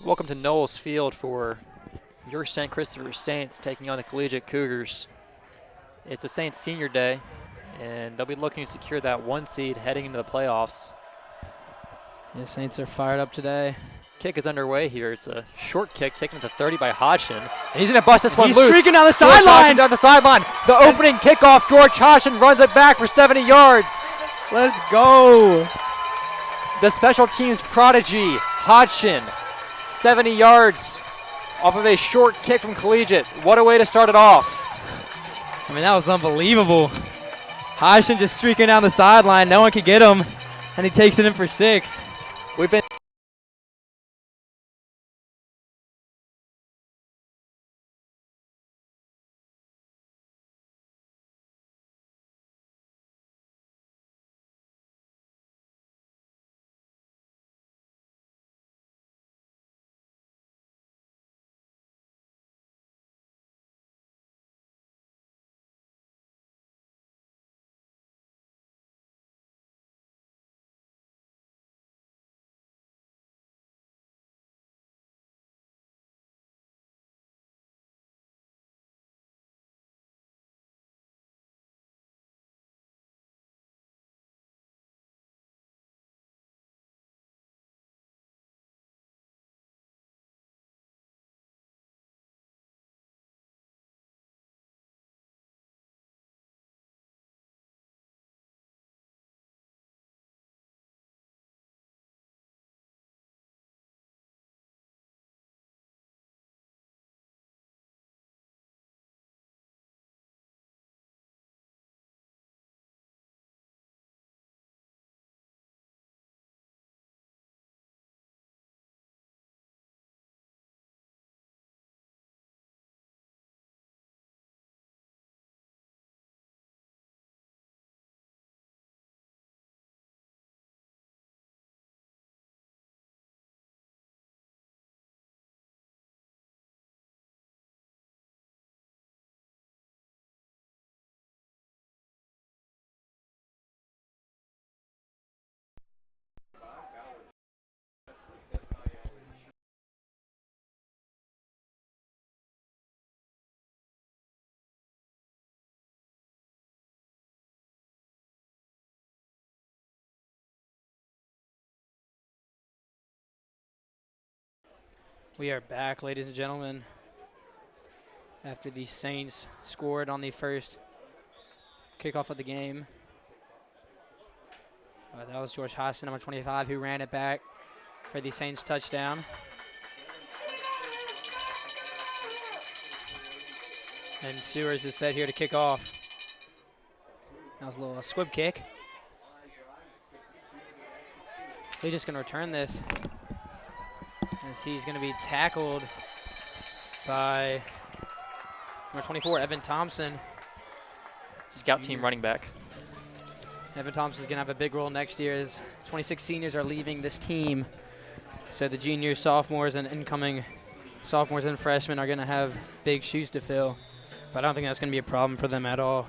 Welcome to Knowles Field for your St. Christopher Saints taking on the Collegiate Cougars. It's a Saints senior day, and they'll be looking to secure that 1 seed heading into the playoffs. The Saints are fired up today. Kick is underway here. It's a short kick taken to 30 by Hodgson. And he's going to bust this one loose. He's streaking down the George sideline. Hodgson down the sideline. The opening kickoff, George Hodgson runs it back for 70 yards. Let's go. The special teams prodigy, Hodgson, 70 yards off of a short kick from Collegiate. What a way to start it off. I mean, that was unbelievable. Hodgson just streaking down the sideline. No one could get him, and he takes it in for 6. We've been We are back, ladies and gentlemen, after the Saints scored on the first kickoff of the game. That was George Hodgson, number 25, who ran it back for the Saints touchdown. And Sewers is set here to kick off. That was a little squib kick. They're just going to return this, as he's going to be tackled by number 24, Evan Thompson. scout team running back. Evan Thompson's going to have a big role next year as 26 seniors are leaving this team. So the juniors, sophomores, and incoming sophomores and freshmen are going to have big shoes to fill. But I don't think that's going to be a problem for them at all.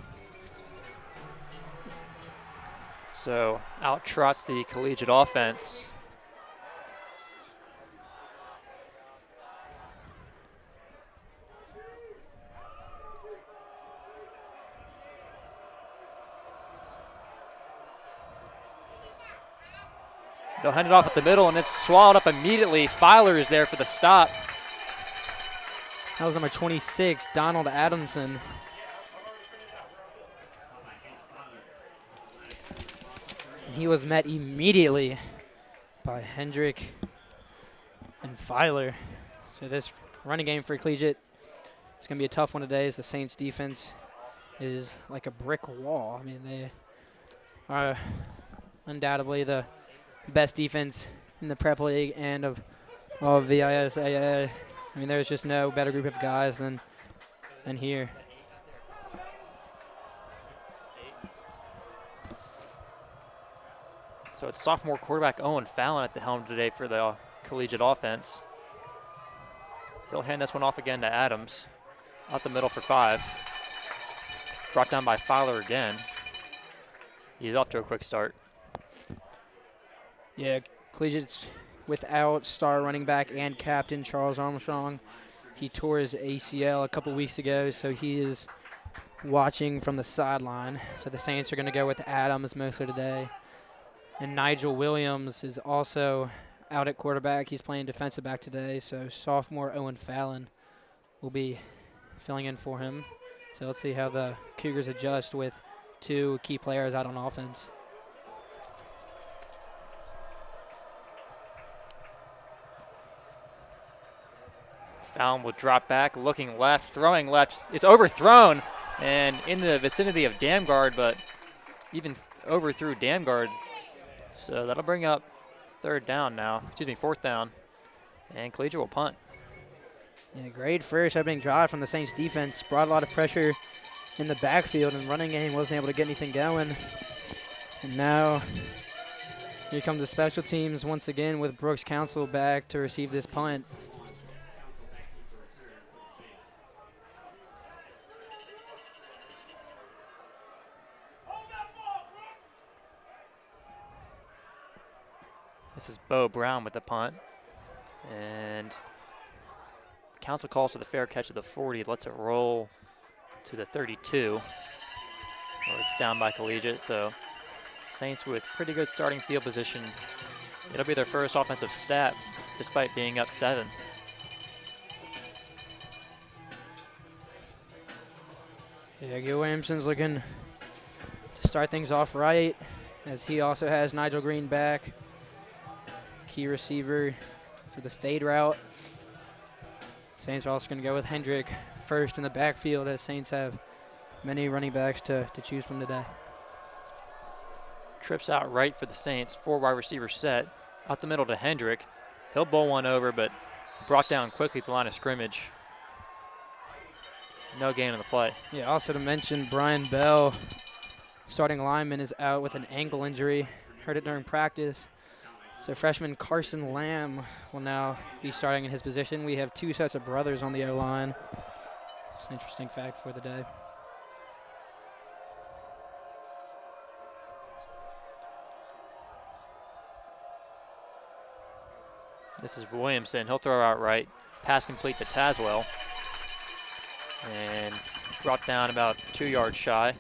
So out trots the Collegiate offense. They'll hand it off at the middle, and it's swallowed up immediately. Filer is there for the stop. That was number 26, Donald Adamson. And he was met immediately by Hendrick and Filer. So this running game for Collegiate, it's going to be a tough one today, as the Saints defense is like a brick wall. I mean, they are undoubtedly the best defense in the prep league and of the ISAA. I mean, there's just no better group of guys than here. So it's sophomore quarterback Owen Fallon at the helm today for the Collegiate offense. He'll hand this one off again to Adams. Out the middle for 5. Brought down by Fowler again. He's off to a quick start. Yeah, Collegiate's without star running back and captain Charles Armstrong. He tore his ACL a couple weeks ago, so he is watching from the sideline. So the Saints are going to go with Adams mostly today. And Nigel Williams is also out at quarterback. He's playing defensive back today, so sophomore Owen Fallon will be filling in for him. So let's see how the Cougars adjust with 2 key players out on offense. Fallon will drop back, looking left, throwing left. It's overthrown and in the vicinity of Damgard, but even overthrew Damgard. So that'll bring up fourth down. And Collegiate will punt. Yeah, great first opening drive from the Saints defense. Brought a lot of pressure in the backfield, and running game wasn't able to get anything going. And now here comes the special teams once again with Brooks Council back to receive this punt. This is Bo Brown with the punt. And Council calls for the fair catch of the 40, lets it roll to the 32. Or it's down by Collegiate, so Saints with pretty good starting field position. It'll be their first offensive stat despite being up 7. Yeah, Gil Williamson's looking to start things off right, as he also has Nigel Green back. Key receiver for the fade route. Saints are also going to go with Hendrick first in the backfield, as Saints have many running backs to choose from today. Trips out right for the Saints, 4 wide receiver set. Out the middle to Hendrick. He'll bowl one over, but brought down quickly at the line of scrimmage. No gain on the play. Yeah, also to mention, Brian Bell, starting lineman, is out with an ankle injury. Heard it during practice. So freshman Carson Lamb will now be starting in his position. We have 2 sets of brothers on the O-line. It's an interesting fact for the day. This is Williamson. He'll throw out right. Pass complete to Tazwell. And brought down about 2 yards shy.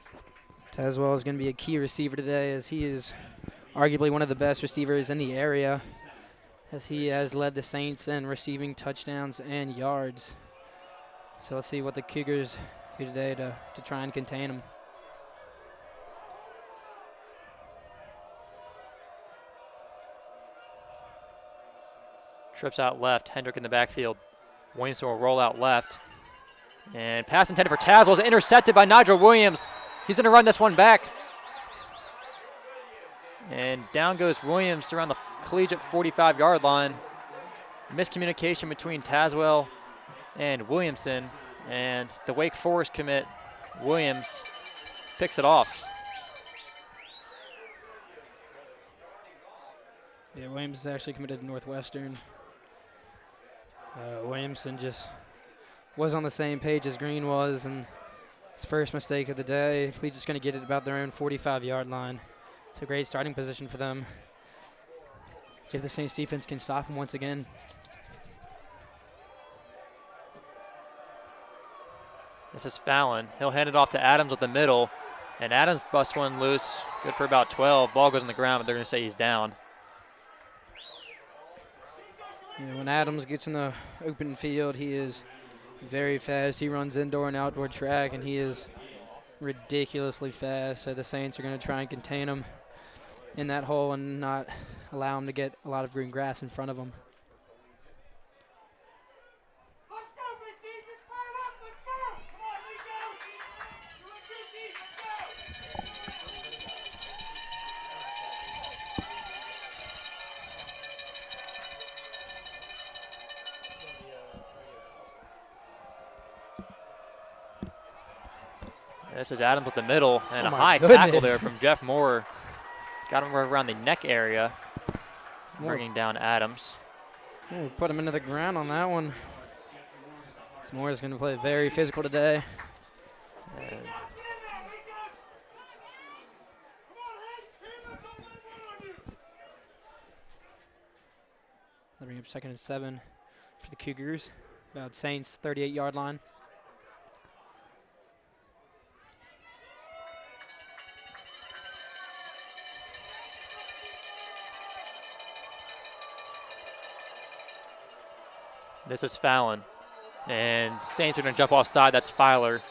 Tazwell is going to be a key receiver today, as he is arguably one of the best receivers in the area, as he has led the Saints in receiving touchdowns and yards. So let's see what the Cougars do today to try and contain him. Trips out left. Hendrick in the backfield. Williamson will roll out left. And pass intended for Tazwell is intercepted by Nigel Williams. He's going to run this one back. And down goes Williams around the Collegiate 45-yard line. Miscommunication between Tazwell and Williamson. And the Wake Forest commit, Williams, picks it off. Yeah, Williams is actually committed to Northwestern. Williamson just was on the same page as Green was, and his first mistake of the day. Collegiate's going to get it about their own 45-yard line. It's a great starting position for them. See if the Saints defense can stop him once again. This is Fallon. He'll hand it off to Adams with the middle, and Adams busts one loose. Good for about 12. Ball goes on the ground, but they're going to say he's down. Yeah, when Adams gets in the open field, he is very fast. He runs indoor and outdoor track, and he is ridiculously fast. So the Saints are going to try and contain him in that hole and not allow him to get a lot of green grass in front of him. This is Adams with the middle, and a my high goodness. tackle there from Jeff Moore. Got him right around the neck area, bringing down Adams. Ooh, put him into the ground on that one. Moore is going to play very physical today. Bring up 2nd and 7 for the Cougars. About Saints 38-yard line. This is Fallon. And Saints are going to jump offside. That's Filer.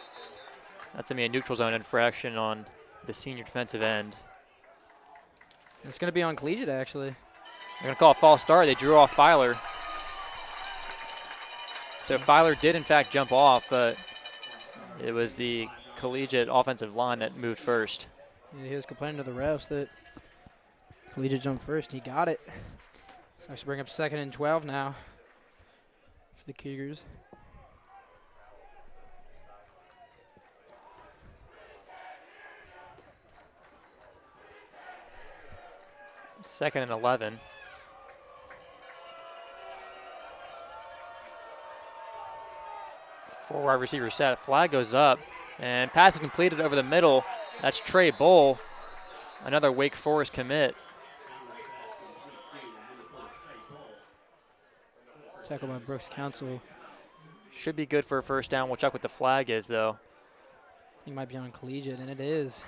That's going to be a neutral zone infraction on the senior defensive end. It's going to be on Collegiate, actually. They're going to call a false start. They drew off Filer. So Filer did, in fact, jump off, but it was the Collegiate offensive line that moved first. Yeah, he was complaining to the refs that Collegiate jumped first. He got it. So let's bring up 2nd and 12 now for the Cougars. Second and 11. Four wide receiver set. Flag goes up, and pass is completed over the middle. That's Trey Bull, another Wake Forest commit. Tackle by Brooks Council. Should be good for a first down. We'll check what the flag is, though. He might be on Collegiate, and it is.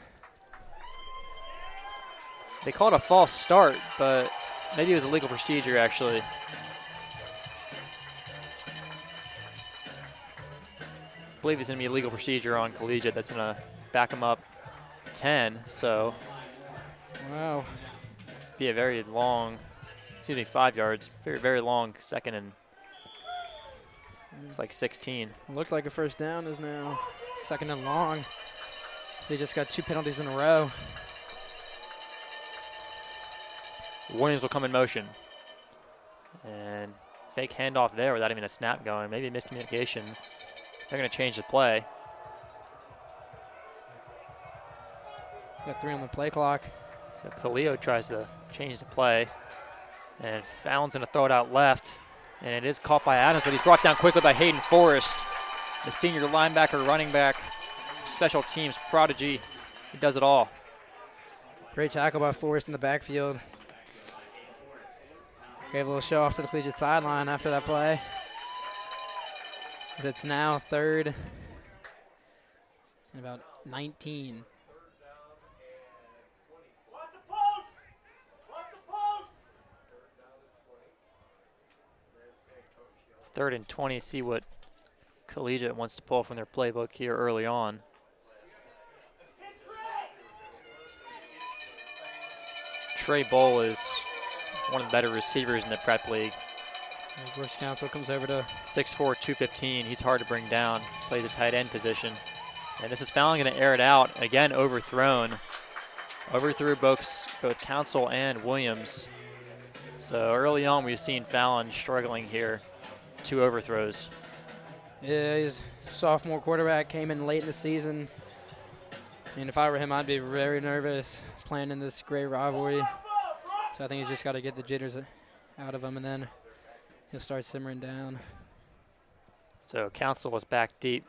They called a false start, but maybe it was a legal procedure, actually. I believe it's going to be a legal procedure on Collegiate that's going to back them up 10, so. Wow. Be a very long, 5 yards, very, very long 2nd and looks like 16. Looks like a first down is now 2nd and long. They just got 2 penalties in a row. Williams will come in motion. And fake handoff there without even a snap going. Maybe miscommunication. They're going to change the play. Got 3 on the play clock. So Palio tries to change the play. And Fallon's going to throw it out left. And it is caught by Adams, but he's brought down quickly by Hayden Forrest, the senior linebacker, running back, special teams prodigy. He does it all. Great tackle by Forrest in the backfield. Gave a little show off to the Collegiate sideline after that play. It's now 3rd and about 19. Third and 20, see what Collegiate wants to pull from their playbook here early on. Trey Bull is one of the better receivers in the prep league. Brooks Council comes over to 6'4", 215. He's hard to bring down. Plays a tight end position. And this is Fallon going to air it out. Again, overthrown. Overthrew both Council and Williams. So early on, we've seen Fallon struggling here. 2 overthrows. Yeah, he's a sophomore quarterback, came in late in the season. And if I were him, I'd be very nervous playing in this great rivalry. So I think he's just got to get the jitters out of him, and then he'll start simmering down. So Council is back deep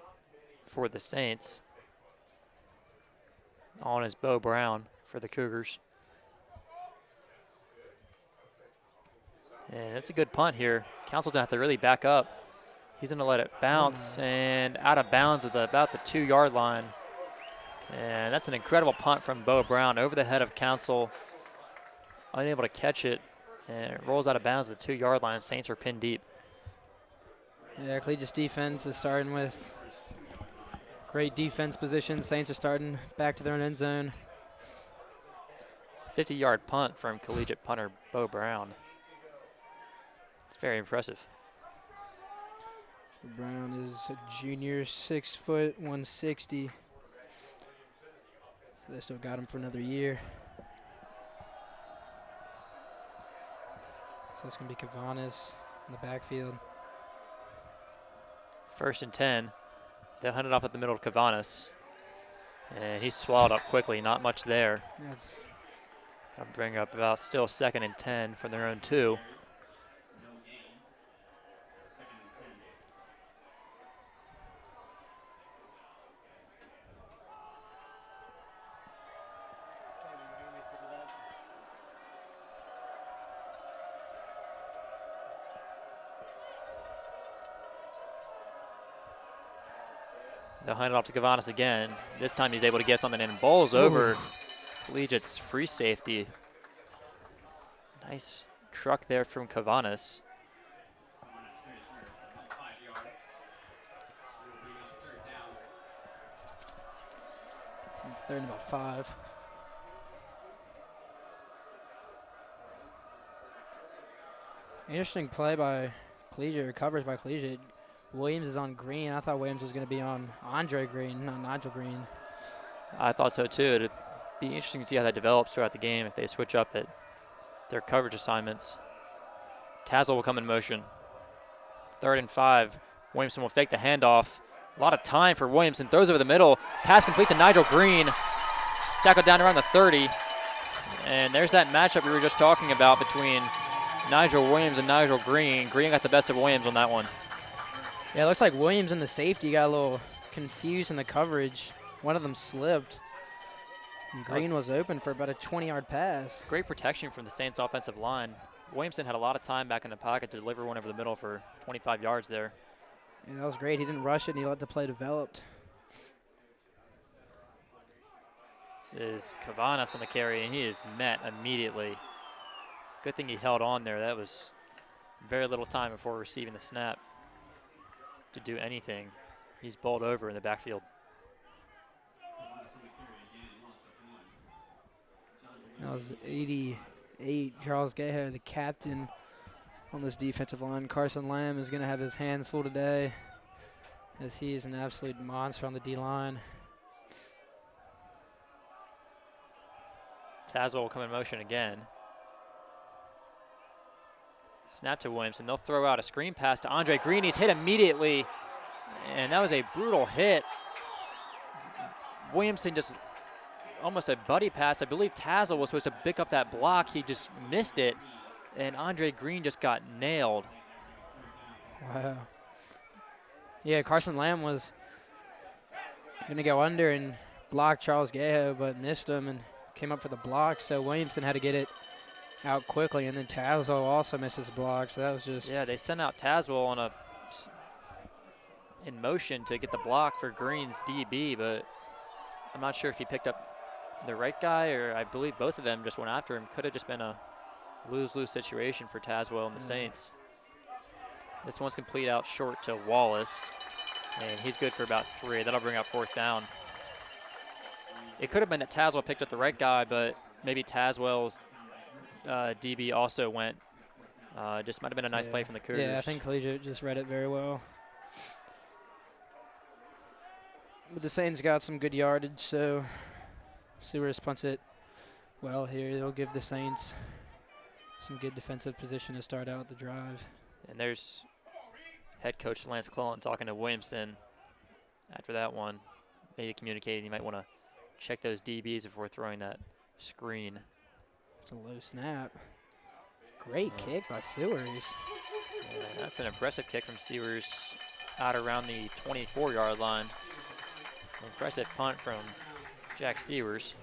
for the Saints. On is Bo Brown for the Cougars. And it's a good punt here. Council's going to have to really back up. He's going to let it bounce and out of bounds at about the 2-yard line. And that's an incredible punt from Bo Brown over the head of Council. Unable to catch it, and it rolls out of bounds at the 2-yard line. Saints are pinned deep. Yeah, Collegiate's defense is starting with great defense position. Saints are starting back to their own end zone. 50-yard punt from Collegiate punter Bo Brown. It's very impressive. Brown is a junior, 6 foot, 160. So they still got him for another year. So it's going to be Cavanis in the backfield. 1st and 10. They'll hand it off at the middle to Cavanis. And he's swallowed up quickly, not much there. That's I'll bring up about still 2nd and 10 from their own 2. They'll hand it off to Cavanis again. This time he's able to get something in. Bowls over Collegiate's free safety. Nice truck there from Cavanis. They're in about 5. Interesting play by Collegiate, or coverage by Collegiate. Williams is on Green. I thought Williams was going to be on Andre Green, not Nigel Green. I thought so too. It'd be interesting to see how that develops throughout the game if they switch up at their coverage assignments. Tazewell will come in motion. 3rd and 5. Williamson will fake the handoff. A lot of time for Williamson. Throws over the middle. Pass complete to Nigel Green. Tackled down around the 30. And there's that matchup we were just talking about between Nigel Williams and Nigel Green. Green got the best of Williams on that one. Yeah, it looks like Williams and the safety got a little confused in the coverage. One of them slipped. And Green was open for about a 20-yard pass. Great protection from the Saints offensive line. Williamson had a lot of time back in the pocket to deliver one over the middle for 25 yards there. Yeah, that was great. He didn't rush it, and he let the play develop. This is Cavanis on the carry, and he is met immediately. Good thing he held on there. That was very little time before receiving the snap to do anything. He's bowled over in the backfield. That was 88. Charles Gaher, the captain on this defensive line. Carson Lamb is going to have his hands full today, as he is an absolute monster on the D-line. Tazewell will come in motion again. Snap to Williamson. They'll throw out a screen pass to Andre Green. He's hit immediately, and that was a brutal hit. Williamson just almost a buddy pass. I believe Tazewell was supposed to pick up that block. He just missed it, and Andre Green just got nailed. Wow. Yeah, Carson Lamb was going to go under and block Charles Gaho, but missed him and came up for the block, so Williamson had to get it out quickly, and then Tazewell also misses a block, so that was just... Yeah, they sent out Tazewell on in motion to get the block for Green's DB, but I'm not sure if he picked up the right guy, or I believe both of them just went after him. Could have just been a lose-lose situation for Tazewell and the Saints. This one's complete out short to Wallace, and he's good for about 3. That'll bring up 4th down. It could have been that Tazewell picked up the right guy, but maybe Tazewell's DB also went. Just might have been a nice play from the Cougars. Yeah, I think Collegiate just read it very well. But the Saints got some good yardage, so Sewers punts it well here. They'll give the Saints some good defensive position to start out the drive. And there's head coach Lance Clellan talking to Williamson after that one. Maybe communicating he might want to check those DBs before throwing that screen. It's a low snap. Great kick by Sewers. Yeah, that's an impressive kick from Sewers out around the 24-yard line. Impressive punt from Jack Sewers.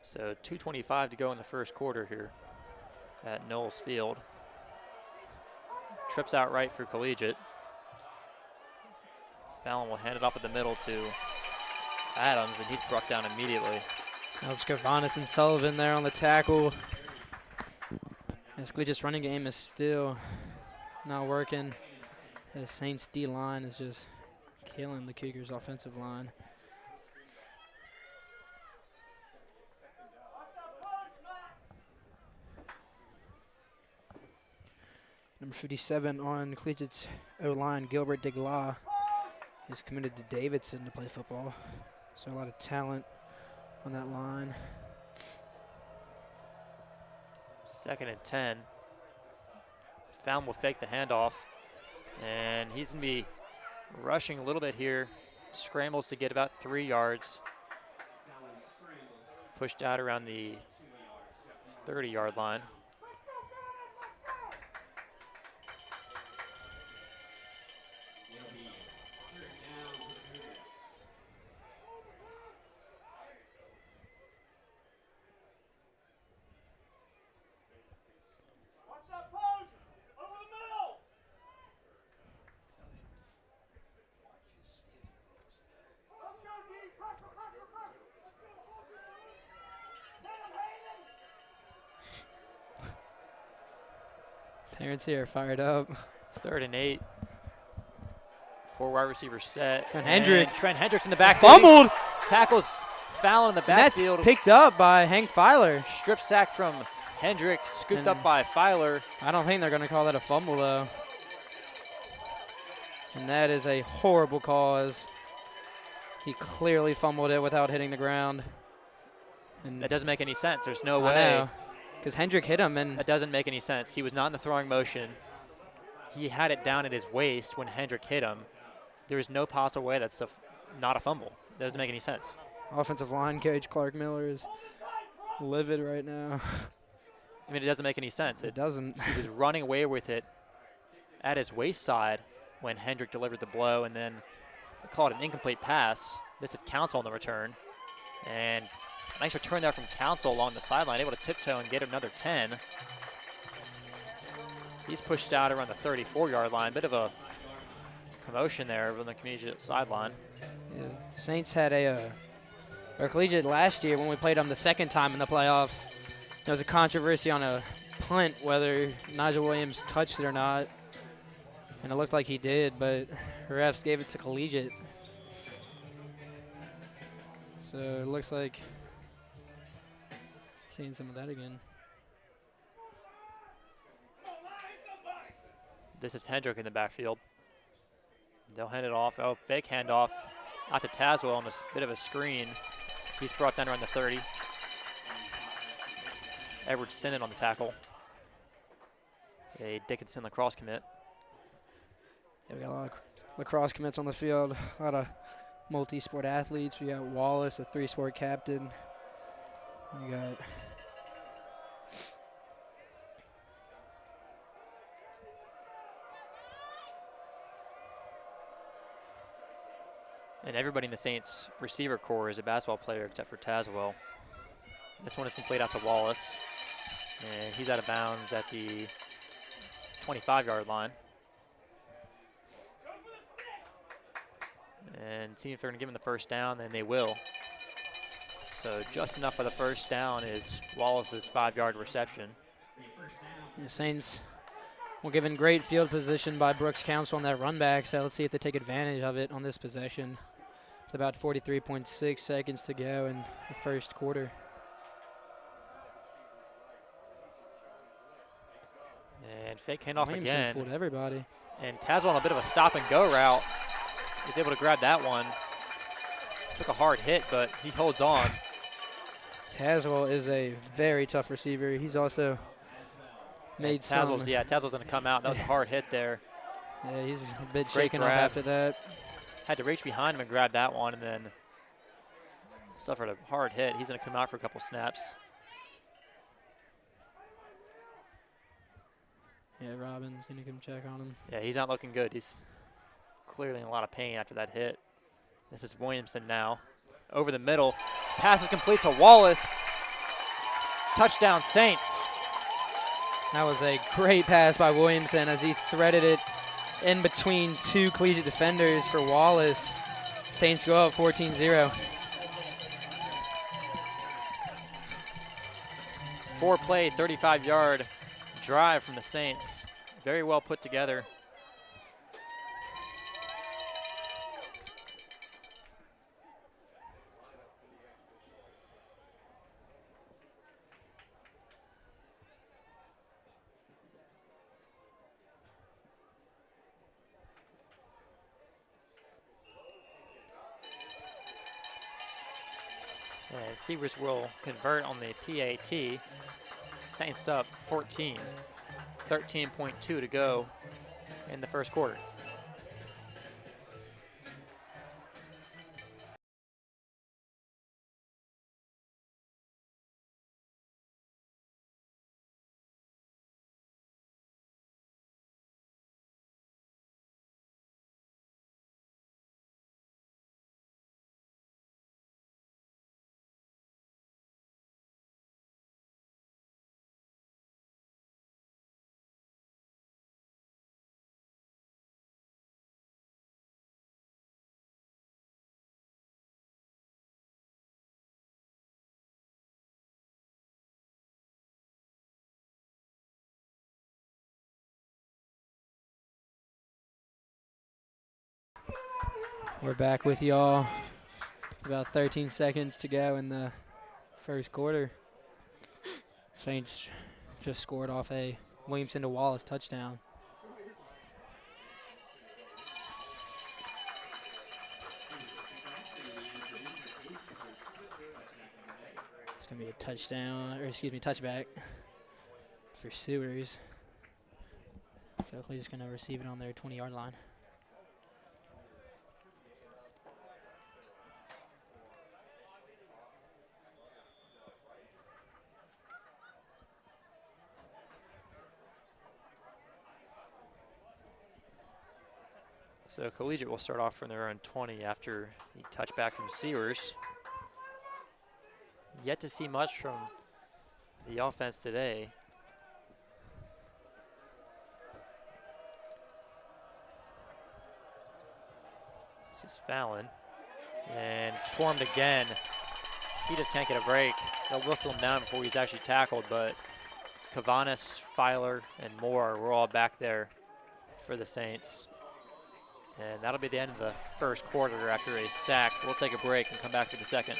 So 2:25 to go in the first quarter here at Knowles Field. Trips out right for Collegiate. Fallon will hand it off at the middle to Adams, and he's brought down immediately. That was Cavanis and Sullivan there on the tackle. As Collegiate's running game is still not working. The Saints D-line is just killing the Cougars' offensive line. Number 57 on Collegiate's O-line, Gilbert DeGla, is committed to Davidson to play football. So a lot of talent on that line. 2nd and 10. Fallon will fake the handoff, and he's going to be rushing a little bit here. Scrambles to get about 3 yards. Pushed out around the 30-yard line. Parents here are fired up. 3rd and 8. 4 wide receivers set. Trent Hendrick. Trent Hendrick's in the backfield. Fumbled. Tackles Fallon in the backfield. That's picked up by Hank Filer. Strip sack from Hendrick, scooped up by Filer. I don't think they're going to call that a fumble, though. And that is a horrible call, as he clearly fumbled it without hitting the ground. And That doesn't make any sense. There's no way. Because Hendrick hit him, and That doesn't make any sense. He was not in the throwing motion. He had it down at his waist when Hendrick hit him. There is no possible way that's not a fumble. It doesn't make any sense. offensive line coach Clark Miller is livid right now. I mean, it doesn't make any sense. It doesn't. He was running away with it at his waist side when Hendrick delivered the blow, and then they called an incomplete pass. This is Council on the return. And a nice return there from Council along the sideline, able to tiptoe and get another 10. He's pushed out around the 34-yard line. Bit of a commotion there on the Collegiate sideline. Yeah. Saints had our Collegiate last year when we played them the second time in the playoffs. There was a controversy on a punt whether Nigel Williams touched it or not. And it looked like he did, but refs gave it to Collegiate. So it looks like seeing some of that again. This is Hendrick in the backfield. They'll hand it off. Oh, fake handoff out to Tazwell on a bit of a screen. He's brought down around the 30. Edward Sinnott on the tackle. A Dickinson lacrosse commit. Yeah, we got a lot of lacrosse commits on the field. A lot of multi-sport athletes. We got Wallace, a 3-sport captain. We got and everybody in the Saints receiver core is a basketball player except for Tazwell. This one is complete out to Wallace. And he's out of bounds at the 25-yard line. And see if they're going to give him the first down, then they will. So just enough for the first down is Wallace's 5-yard reception. the Saints were given great field position by Brooks Council on that run back, so let's see if they take advantage of it on this possession. With about 43.6 seconds to go in the first quarter. And fake handoff Williamson again. fooled everybody. And Tazwell on a bit of a stop-and-go route. He's able to grab that one. Took a hard hit, but he holds on. Tazwell is a very tough receiver. He's also made Tazwell's going to come out. That was a hard hit there. Yeah, he's a bit Great shaken up grab. after that. Had to reach behind him and grab that one, and then suffered a hard hit. He's going to come out for a couple snaps. Yeah, Robin's going to come check on him. Yeah, he's not looking good. He's clearly in a lot of pain after that hit. This is Williamson now. Over the middle. Pass is complete to Wallace. Touchdown, Saints. That was a great pass by Williamson as he threaded it in between two Collegiate defenders for Wallace. Saints go up 14-0. 4-play, 35-yard drive from the Saints. Very well put together. And Seavers will convert on the PAT. Saints up 14. 13.2 to go in the first quarter. We're back with y'all. About 13 seconds to go in the first quarter. Saints just scored off a Williamson to Wallace touchdown. It's going to be a touchdown, or excuse me, touchback for Sewers. So Cleveland's going to receive it on their 20-yard line. So Collegiate will start off from their own 20 after the touchback from Sewers. Yet to see much from the offense today. Just Fallon. And swarmed again. He just can't get a break. They'll whistle him down before he's actually tackled, but Cavanis, Filer, and Moore were all back there for the Saints. And that'll be the end of the first quarter after a sack. We'll take a break and come back for the second.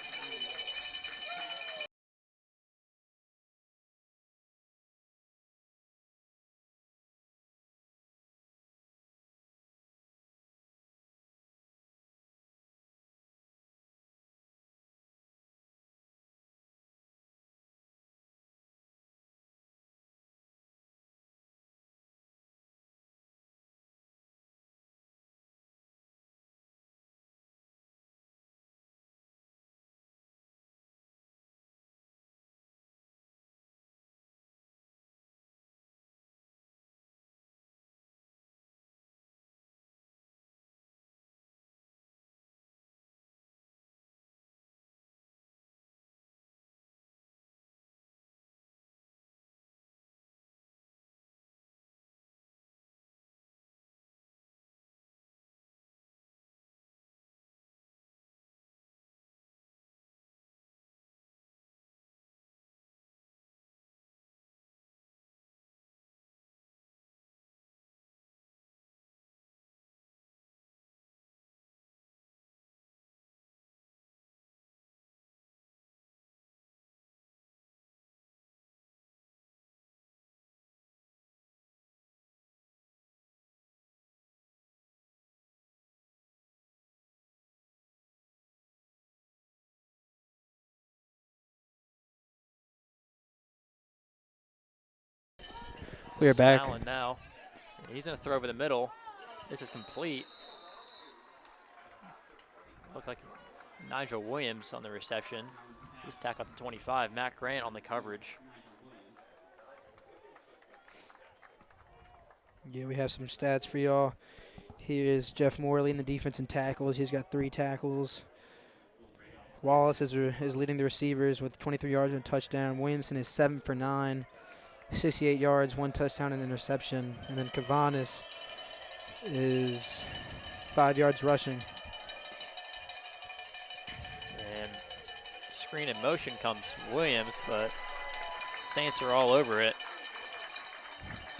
We are back. Fallon now. He's going to throw over the middle. This is complete. Looked like Nigel Williams on the reception. He's tackled at the 25. Matt Grant on the coverage. Yeah, we have some stats for y'all. Here is Jeff Morley in the defense and tackles. He's got 3 tackles. Wallace is leading the receivers with 23 yards and a touchdown. Williamson is 7 for 9, 68 yards, 1 touchdown and interception. And then Cavanis is 5 yards rushing. And screen in motion comes Williams, but Saints are all over it.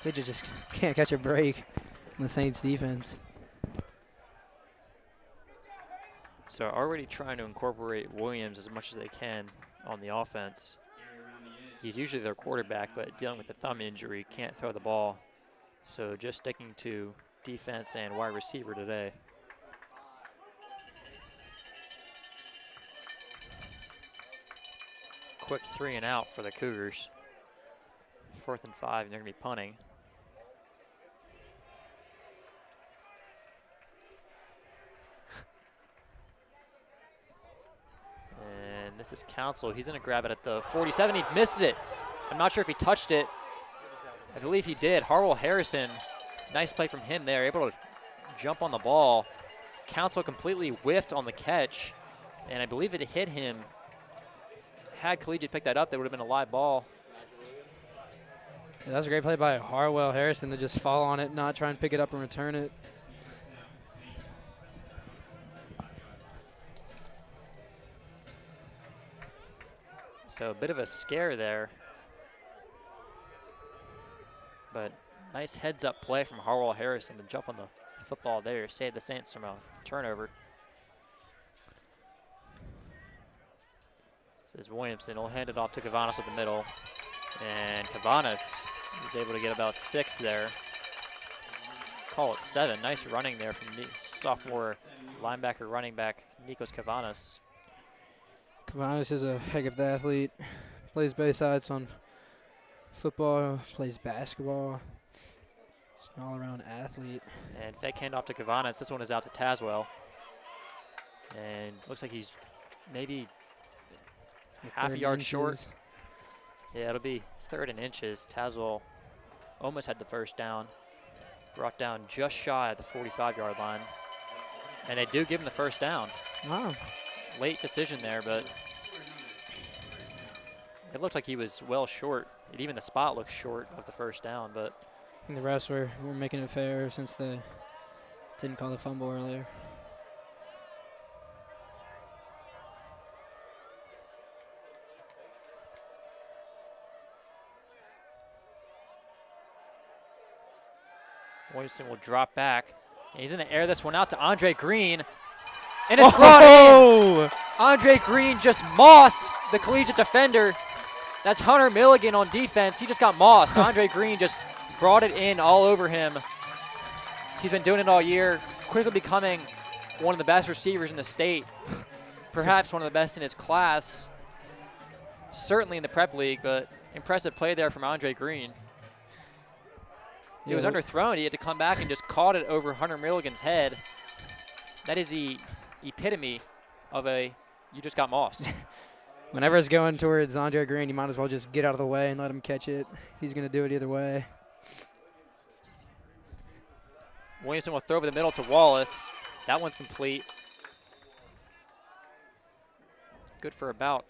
They just can't catch a break on the Saints defense. So already trying to incorporate Williams as much as they can on the offense. He's usually their quarterback, but dealing with the thumb injury, can't throw the ball. So just sticking to defense and wide receiver today. Quick 3 and out for the Cougars. 4th and 5, and they're going to be punting. And this is Council. He's going to grab it at the 47. He missed it. I'm not sure if he touched it. I believe he did. Harwell Harrison, nice play from him there, able to jump on the ball. Council completely whiffed on the catch, and I believe it hit him. Had Collegiate picked that up, that would have been a live ball. Yeah, that was a great play by Harwell Harrison to just fall on it, not try and pick it up and return it. So a bit of a scare there. But nice heads-up play from Harwell Harrison to jump on the football there, save the Saints from a turnover. This is Williamson. He'll hand it off to Cavanas at the middle. And Cavanas is able to get about 6 there. Call it 7. Nice running there from sophomore linebacker, running back, Nikos Cavanas. Cavanas is a heck of an athlete. Plays both sides on football, plays basketball. Just an all-around athlete. And fake handoff to Cavanas. This one is out to Tazwell. And looks like he's maybe half a yard short. Yeah, it'll be 3rd and inches. Tazwell almost had the first down. Brought down just shy at the 45-yard line. And they do give him the first down. Wow. Late decision there, but it looked like he was well short. Even the spot looked short of the first down, but I think the refs were making it fair since they didn't call the fumble earlier. Williamson will drop back. And he's going to air this one out to Andre Green. And it's brought in. Andre Green just mossed the Collegiate defender. That's Hunter Milligan on defense. He just got mossed. Andre Green just brought it in all over him. He's been doing it all year, quickly becoming one of the best receivers in the state. Perhaps one of the best in his class. Certainly in the prep league, but impressive play there from Andre Green. He was underthrown. He had to come back and just caught it over Hunter Milligan's head. That is the epitome of a you just got mossed. Whenever it's going towards Andre Green, you might as well just get out of the way and let him catch it. He's going to do it either way. Williamson will throw over the middle to Wallace. That one's complete. Good for about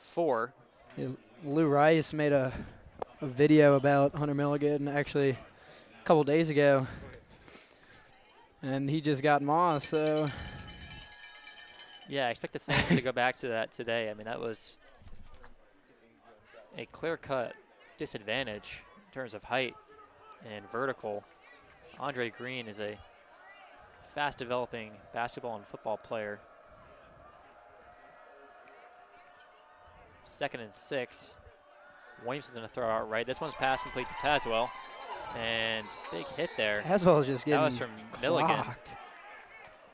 4. Yeah, Lou Rice made a video about Hunter Milligan actually a couple days ago, and he just got mossed, so. Yeah, I expect the Saints to go back to that today. I mean, that was a clear-cut disadvantage in terms of height and vertical. Andre Green is a fast-developing basketball and football player. 2nd and 6. Williamson's going to throw out right. This one's pass complete to Tazwell. And big hit there. Tazwell's just getting that was from Milligan. Clocked.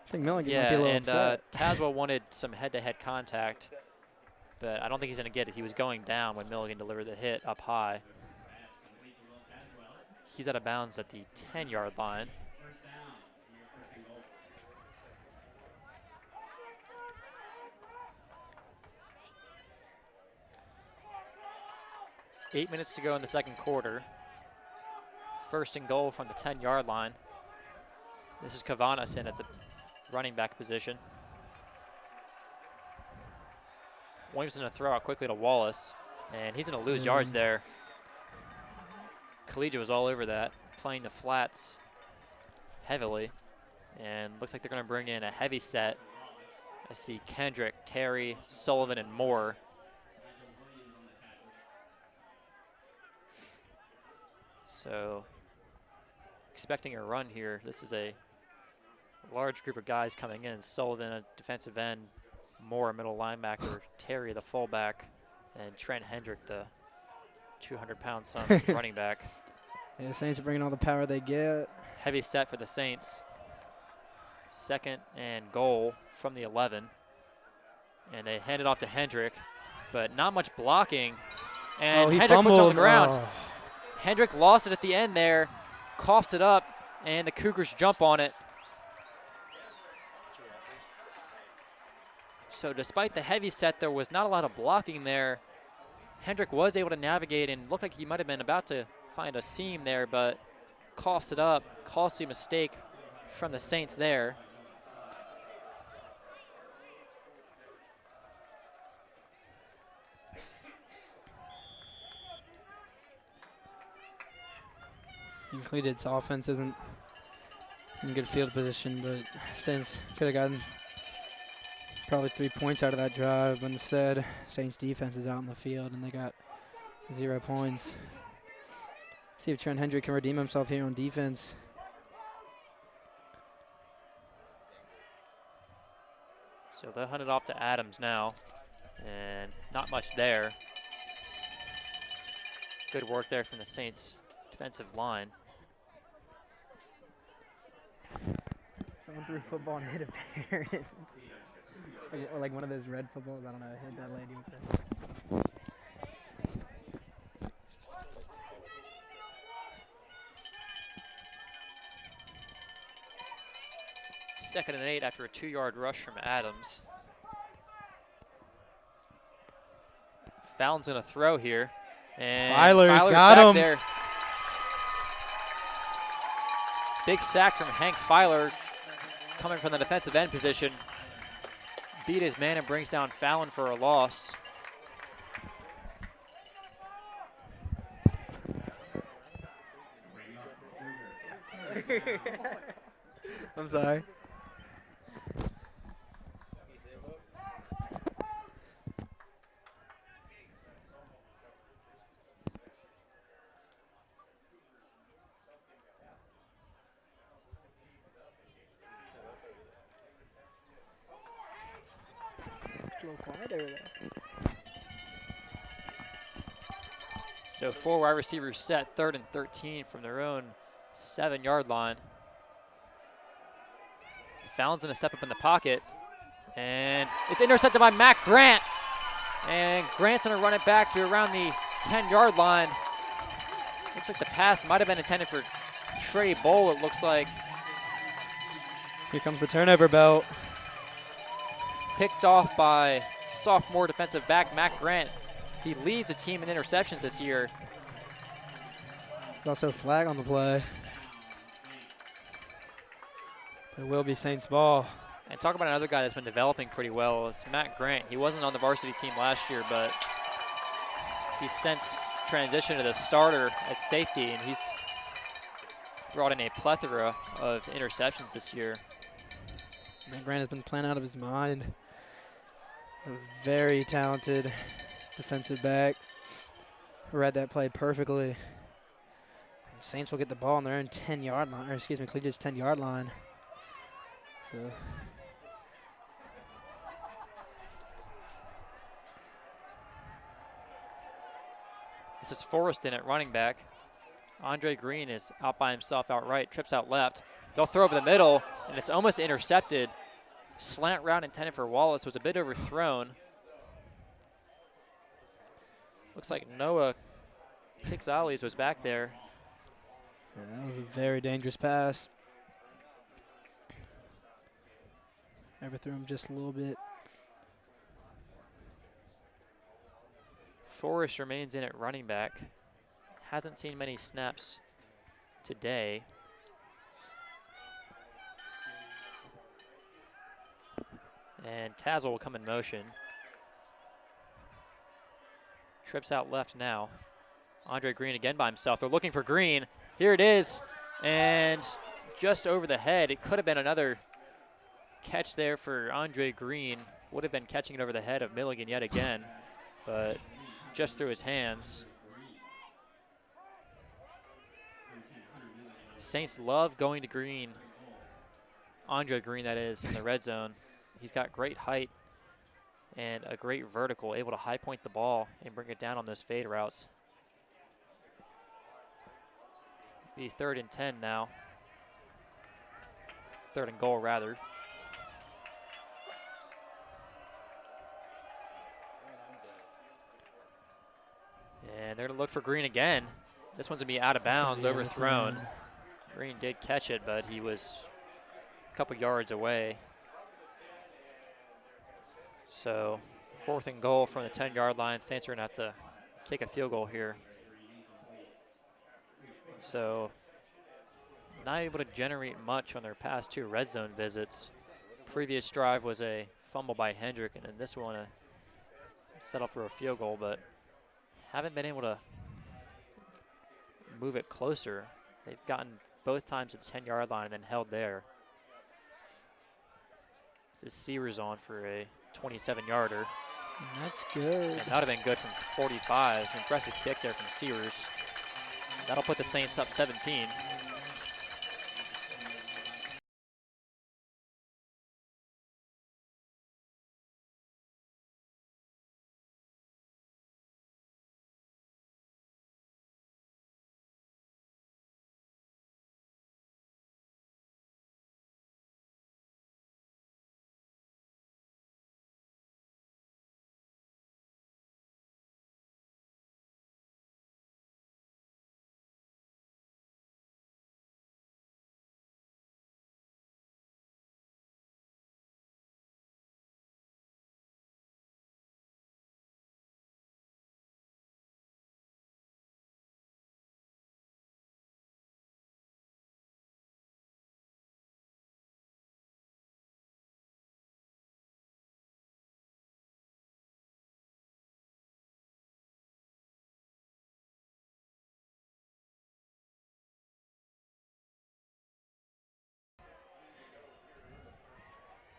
I think Milligan might be a little upset. Tazwell wanted some head-to-head contact, but I don't think he's going to get it. He was going down when Milligan delivered the hit up high. He's out of bounds at the 10-yard line. Eight minutes to go in the second quarter. 1st and goal from the 10-yard line. This is Cavanas in at the running back position. Williamson going to throw out quickly to Wallace, and he's going to lose yards there. Collegiate was all over that, playing the flats heavily, and looks like they're going to bring in a heavy set. I see Kendrick, Terry, Sullivan, and Moore. So expecting a run here. This is a large group of guys coming in. Sullivan, a defensive end, Moore, a middle linebacker, Terry, the fullback, and Trent Hendrick, the 200-pound son running back. Yeah, the Saints are bringing all the power they get. Heavy set for the Saints. 2nd and goal from the 11. And they hand it off to Hendrick, but not much blocking. And he Hendrick puts it on the ground. Oh. Hendrick lost it at the end there, coughs it up, and the Cougars jump on it. So despite the heavy set, there was not a lot of blocking there. Hendrick was able to navigate and looked like he might have been about to find a seam there, but coughs it up. Costly mistake from the Saints there. Collegiate's offense isn't in good field position, but Saints could have gotten probably 3 points out of that drive, but instead Saints defense is out in the field and they got 0 points. See if Trent Hendrick can redeem himself here on defense. So they'll hunt it off to Adams now, and not much there. Good work there from the Saints defensive line. Someone threw a football and hit a parent. Or like one of those red footballs, I don't know, hit that lady with it. Second and 8 after a 2-yard rush from Adams. Fallon's gonna throw here. And Filer's got back him. there. Big sack from Hank Filer coming from the defensive end position. Beat his man and brings down Fallon for a loss. I'm sorry. So 4 wide receivers set, 3rd and 13 from their own 7-yard line. Fallon's gonna step up in the pocket, and it's intercepted by Matt Grant. And Grant's gonna run it back to around the 10-yard line. Looks like the pass might have been intended for Trey Bowl, it looks like. Here comes the turnover belt. Picked off by sophomore defensive back Matt Grant. He leads the team in interceptions this year. There's also a flag on the play. It will be Saints ball. And talk about another guy that's been developing pretty well. It's Matt Grant. He wasn't on the varsity team last year, but he's since transitioned to the starter at safety, and he's brought in a plethora of interceptions this year. Matt Grant has been playing out of his mind. A very talented defensive back. Read that play perfectly. And Saints will get the ball on their own 10-yard line, or excuse me, Collegiate's 10-yard line. So this is Forreston at running back. Andre Green is out by himself outright, trips out left. They'll throw over the middle, and it's almost intercepted. Slant route intended for Wallace was a bit overthrown. Looks like Noah Pixales was back there. yeah, that was a very dangerous pass. Overthrew him just a little bit. Forrest remains in at running back. Hasn't seen many snaps today. And Tazzle will come in motion. Trips out left now. Andre Green again by himself. They're looking for Green. Here it is. And just over the head. It could have been another catch there for Andre Green. Would have been catching it over the head of Milligan yet again. But just through his hands. Saints love going to Green. Andre Green, that is, in the red zone. He's got great height and a great vertical, able to high point the ball and bring it down on those fade routes. Be 3rd and 10 now. 3rd and goal, rather. And they're going to look for Green again. This one's going to be out of bounds, overthrown. Green did catch it, but he was a couple yards away. So 4th and goal from the 10-yard line. Saints are going to have to kick a field goal here. So not able to generate much on their past 2 red zone visits. Previous drive was a fumble by Hendrick, and then this one settle for a field goal, but haven't been able to move it closer. They've gotten both times to the 10-yard line and then held there. This is Sears on for a 27-yarder. That's good. And that would have been good from 45. Impressive kick there from Sears. That'll put the Saints up 17.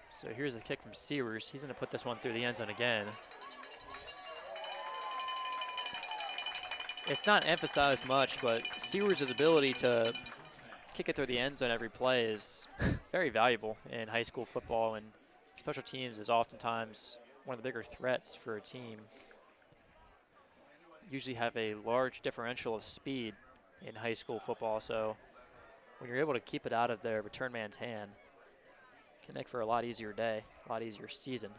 So here's the kick from Sears. He's going to put this one through the end zone again. It's not emphasized much, but Sears' ability to kick it through the end zone every play is very valuable in high school football, and special teams is oftentimes one of the bigger threats for a team. Usually have a large differential of speed in high school football, so when you're able to keep it out of their return man's hand, can make for a lot easier day, a lot easier season.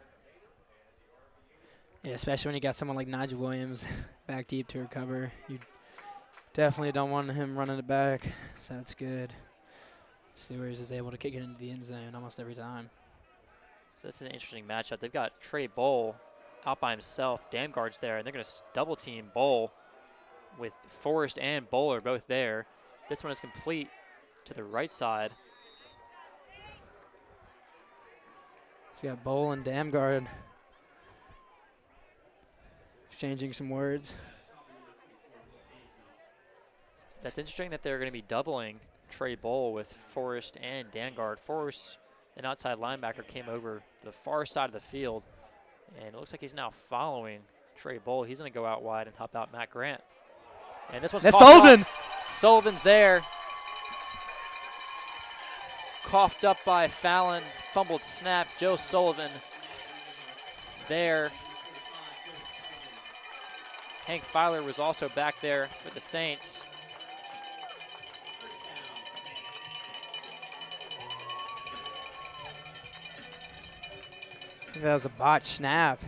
Yeah, especially when you got someone like Nigel Williams back deep to recover. You definitely don't want him running it back, so that's good. Sewers is able to kick it into the end zone almost every time. So this is an interesting matchup. They've got Trey Bowl out by himself. Damgard's there, and they're going to double team Bowl with Forrest and Bowl are both there. This one is complete to the right side. So you got Bowl and Damgard exchanging some words. That's interesting that they're going to be doubling Trey Bowl with Forrest and Damgard. Forrest, an outside linebacker, came over the far side of the field, and it looks like he's now following Trey Bowl. He's going to go out wide and help out Matt Grant. And this one's That's coughed Sullivan. up. Sullivan's there. Coughed up by Fallon. Fumbled snap. Joe Sullivan there. Hank Filer was also back there with the Saints. I think that was a botched snap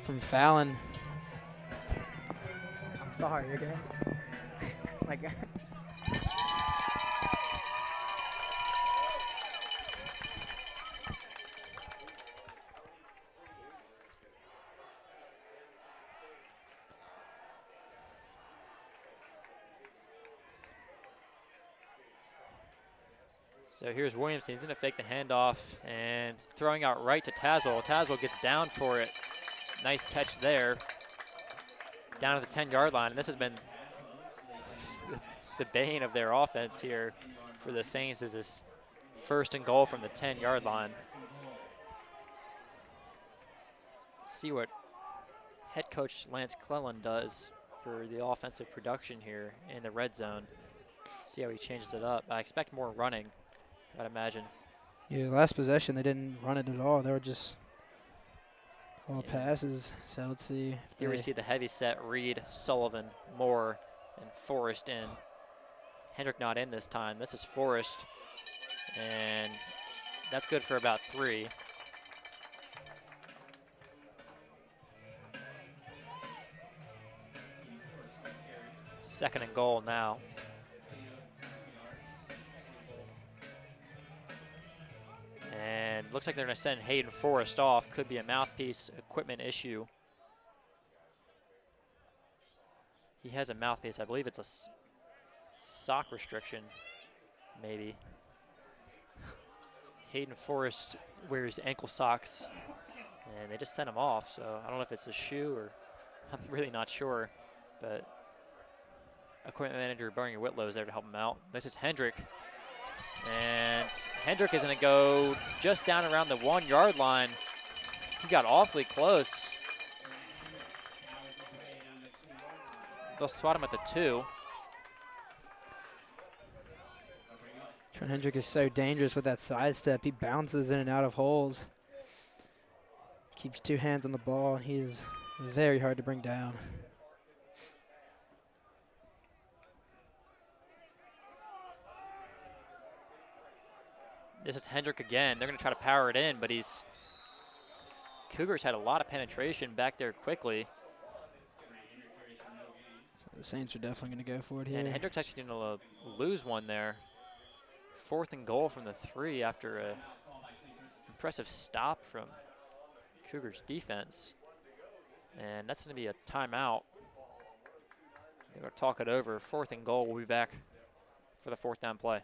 from Fallon. I'm sorry, you're good. Like. So here's Williamson. He's going to fake the handoff and throwing out right to Tazwell. Tazwell gets down for it. Nice catch there. Down to the 10-yard line. And this has been the bane of their offense here for the Saints, is this 1st and goal from the 10-yard line. See what head coach Lance Clellan does for the offensive production here in the red zone. See how he changes it up. I expect more running, I'd imagine. Yeah, last possession, they didn't run it at all. They were just all passes. So let's see. Here we see the heavy set: Reed, Sullivan, Moore, and Forrest in. Hendrick not in this time. This is Forrest, and that's good for about 3. Second and goal now. And looks like they're going to send Hayden Forrest off. Could be a mouthpiece equipment issue. He has a mouthpiece. I believe it's a sock restriction, maybe. Hayden Forrest wears ankle socks, and they just sent him off. So I don't know if it's a shoe or I'm really not sure. But equipment manager Bernie Whitlow is there to help him out. This is Hendrick. And Hendrick is going to go just down around the 1 yard line. He got awfully close. They'll spot him at the 2. Trent Hendrick is so dangerous with that sidestep. He bounces in and out of holes. Keeps 2 hands on the ball. He is very hard to bring down. This is Hendrick again. They're going to try to power it in, but Cougars had a lot of penetration back there quickly. So the Saints are definitely going to go for it here. And Hendrick's actually going to lose one there. 4th and goal from the 3 after a impressive stop from Cougars defense. And that's going to be a timeout. They're going to talk it over. 4th and goal. We'll be back for the 4th down play.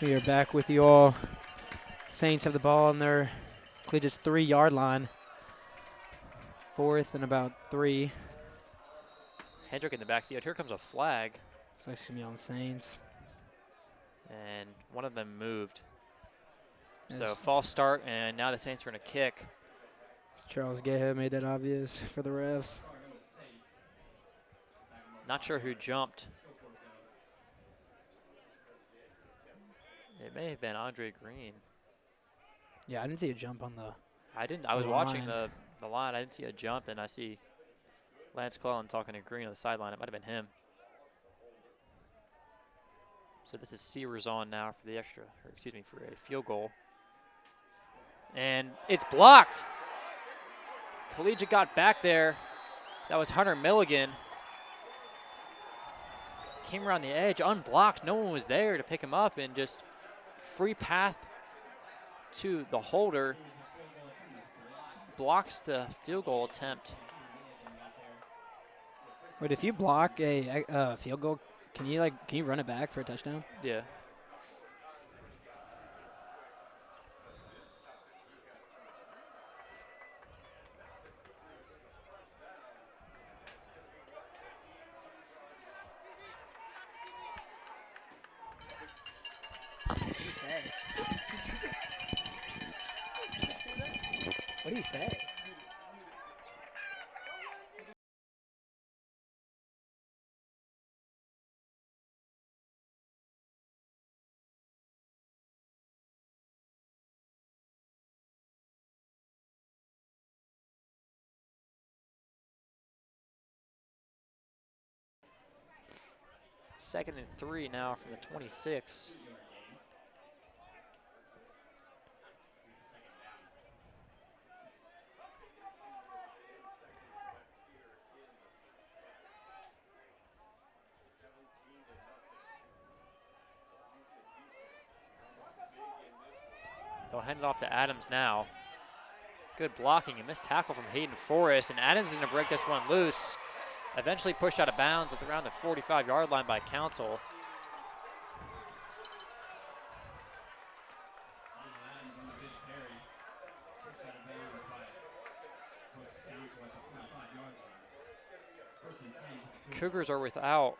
We are back with you all. Saints have the ball on their Collegiate's 3 yard line. 4th and about 3. Hendrick in the backfield. Here comes a flag. Looks like it's going to be on Saints. And one of them moved. So false start, and now the Saints are going to kick. Charles Gaha made that obvious for the refs. Not sure who jumped. It may have been Andre Green. Yeah, I didn't see a jump on the I was watching line. the line. I didn't see a jump, and I see Lance Clellan talking to Green on the sideline. It might have been him. So this is Sears on now for the for a field goal. And it's blocked. Collegiate got back there. That was Hunter Milligan. Came around the edge, unblocked. No one was there to pick him up, and just free path to the holder. Blocks the field goal attempt. Wait, if you block a field goal, can you run it back for a touchdown? Yeah. What do you say? Second and 3 now from the 26. They'll hand it off to Adams now. Good blocking and missed tackle from Hayden Forrest, and Adams is going to break this one loose. Eventually pushed out of bounds at around the 45-yard line by Council. Cougars are without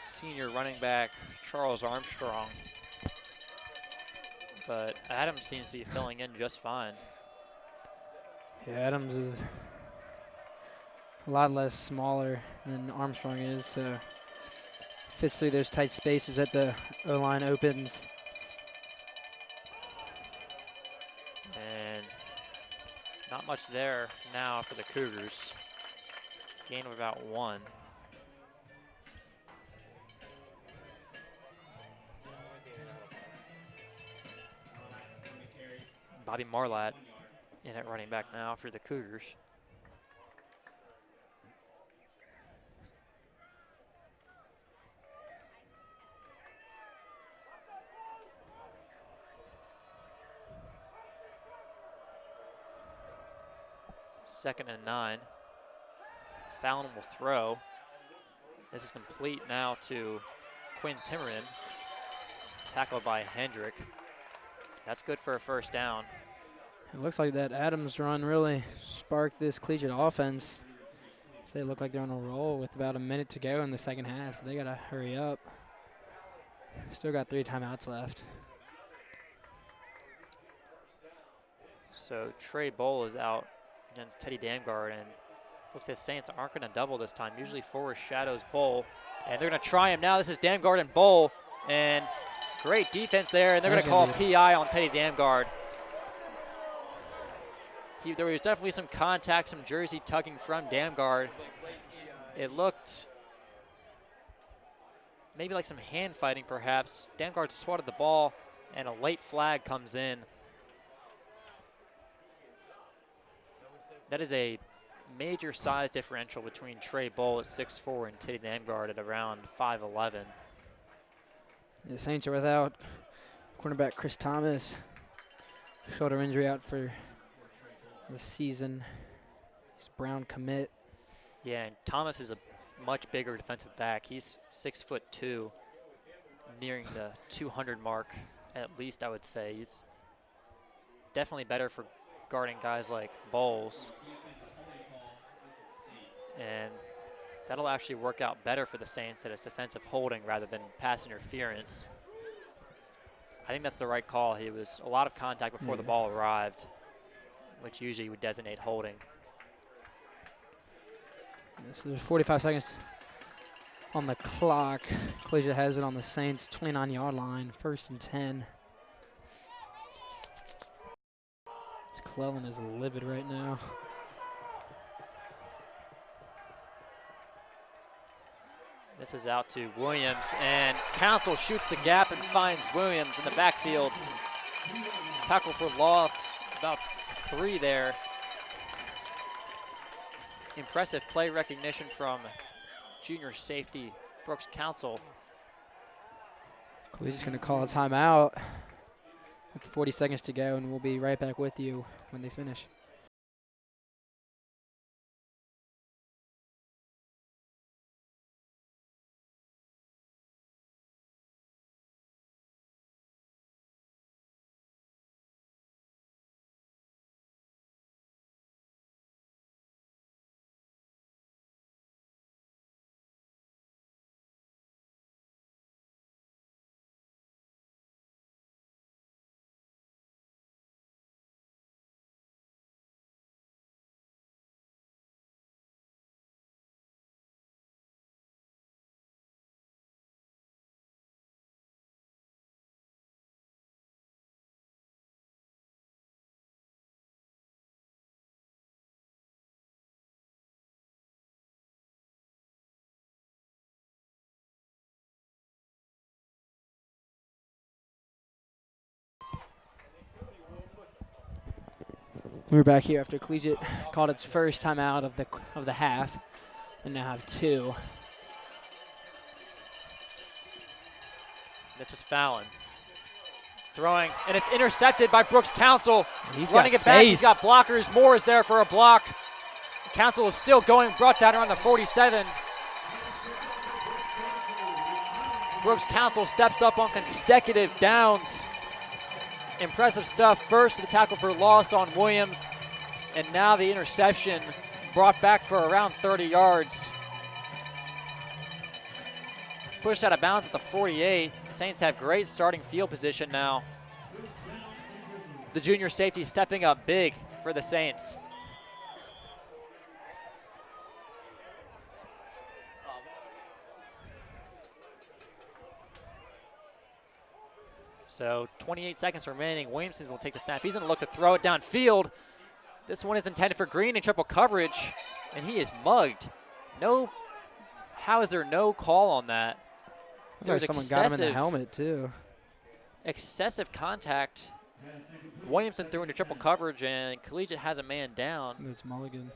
senior running back Charles Armstrong, but Adams seems to be filling in just fine. Yeah, Adams is a lot less smaller than Armstrong is, so fits through those tight spaces that the O-line opens. And not much there now for the Cougars. Gain of about 1. Bobby Marlatt in at running back now for the Cougars. Second and 9. Fallon will throw. This is complete now to Quinn Timmerman. Tackled by Hendrick. That's good for a first down. It looks like that Adams run really sparked this Collegiate offense. They look like they're on a roll with about a minute to go in the second half, so they got to hurry up. Still got 3 timeouts left. So Trey Bowl is out against Teddy Damgard, and looks like the Saints aren't going to double this time. Usually Forrest shadows Bowl, and they're going to try him now. This is Damgard and Bowl, and great defense there, and they're going to call PI on Teddy Damgard. There was definitely some contact, some jersey tugging from Damgard. It looked maybe like some hand fighting perhaps. Damgard swatted the ball, and a late flag comes in. That is a major size differential between Trey Bowl at 6'4" and Teddy Damgard at around 5'11". The Saints are without cornerback Chris Thomas. Shoulder injury out for the season. He's Brown commit. Yeah, and Thomas is a much bigger defensive back. He's 6'2", nearing the 200 mark at least, I would say. He's definitely better for guarding guys like Bowles. And that'll actually work out better for the Saints that it's defensive holding rather than pass interference. I think that's the right call. He was a lot of contact before the ball arrived, which usually would designate holding. So there's 45 seconds on the clock. Collegiate has it on the Saints' 29-yard line, 1st and 10. Clellan is livid right now. This is out to Williams, and Council shoots the gap and finds Williams in the backfield. Tackle for loss, about 3 there. Impressive play recognition from junior safety Brooks Council. Collegiate's going to call a timeout with 40 seconds to go, and we'll be right back with you when they finish. We're back here after Collegiate called its first timeout of the half, and now have 2. This is Fallon. throwing, and it's intercepted by Brooks Council. He's running got it back. space. He's got blockers. Moore is there for a block. Council is still going, brought down around the 47. Brooks Council steps up on consecutive downs. Impressive stuff. First, the tackle for loss on Williams, and now the interception brought back for around 30 yards. Pushed out of bounds at the 48. Saints have great starting field position now. The junior safety stepping up big for the Saints. So 28 seconds remaining. Williamson will take the snap. He's going to look to throw it downfield. This one is intended for Green in triple coverage, and he is mugged. No, how is there no call on that? There's someone got him in the helmet too. Excessive contact. Williamson threw into triple coverage, and Collegiate has a man down. It's Mulligan.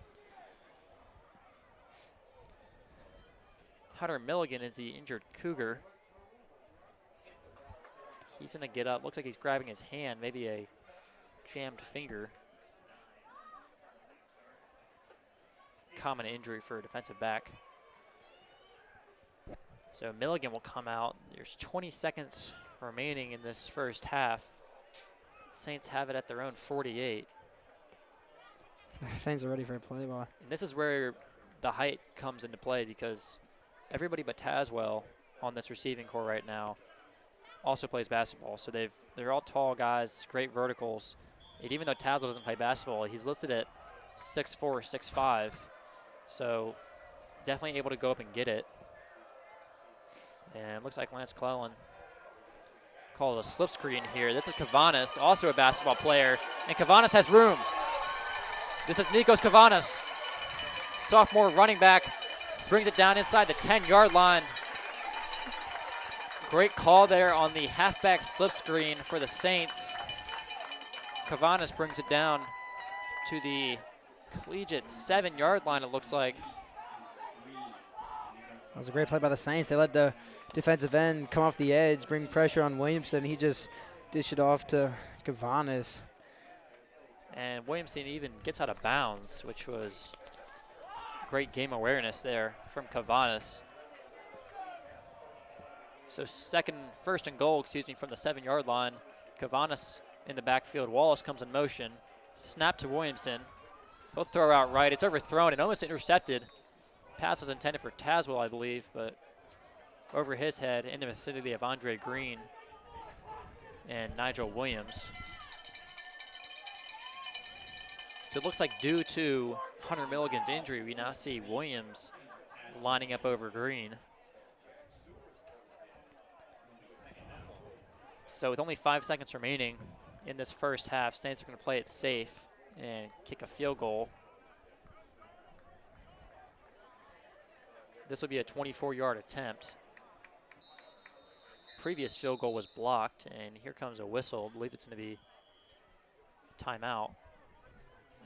Hunter Milligan is the injured Cougar. He's going to get up. Looks like he's grabbing his hand, maybe a jammed finger. Common injury for a defensive back. So Milligan will come out. There's 20 seconds remaining in this first half. Saints have it at their own 48. Saints are ready for a play ball. And this is where the height comes into play, because everybody but Tazwell on this receiving core right now also plays basketball. So they're all tall guys, great verticals. And even though Tazwell doesn't play basketball, he's listed at 6'4", 6'5". So definitely able to go up and get it. And it looks like Lance Clellan called a slip screen here. This is Cavanis, also a basketball player. And Cavanis has room. This is Nikos Cavanis, sophomore running back. Brings it down inside the 10-yard line. Great call there on the halfback slip screen for the Saints. Cavanis brings it down to the Collegiate 7-yard line, it looks like. That was a great play by the Saints. They let the defensive end come off the edge, bring pressure on Williamson. He just dished it off to Cavanis. And Williamson even gets out of bounds, which was great game awareness there from Cavanis. So first and goal, from the 7-yard line. Cavanis in the backfield. Wallace comes in motion. Snap to Williamson. He'll throw out right. It's overthrown and almost intercepted. Pass was intended for Tazwell, I believe, but over his head in the vicinity of Andre Green and Nigel Williams. So it looks like due to Hunter Milligan's injury, we now see Williams lining up over Green. So with only 5 seconds remaining in this first half, Saints are going to play it safe and kick a field goal. This will be a 24-yard attempt. Previous field goal was blocked, and here comes a whistle. I believe it's going to be timeout,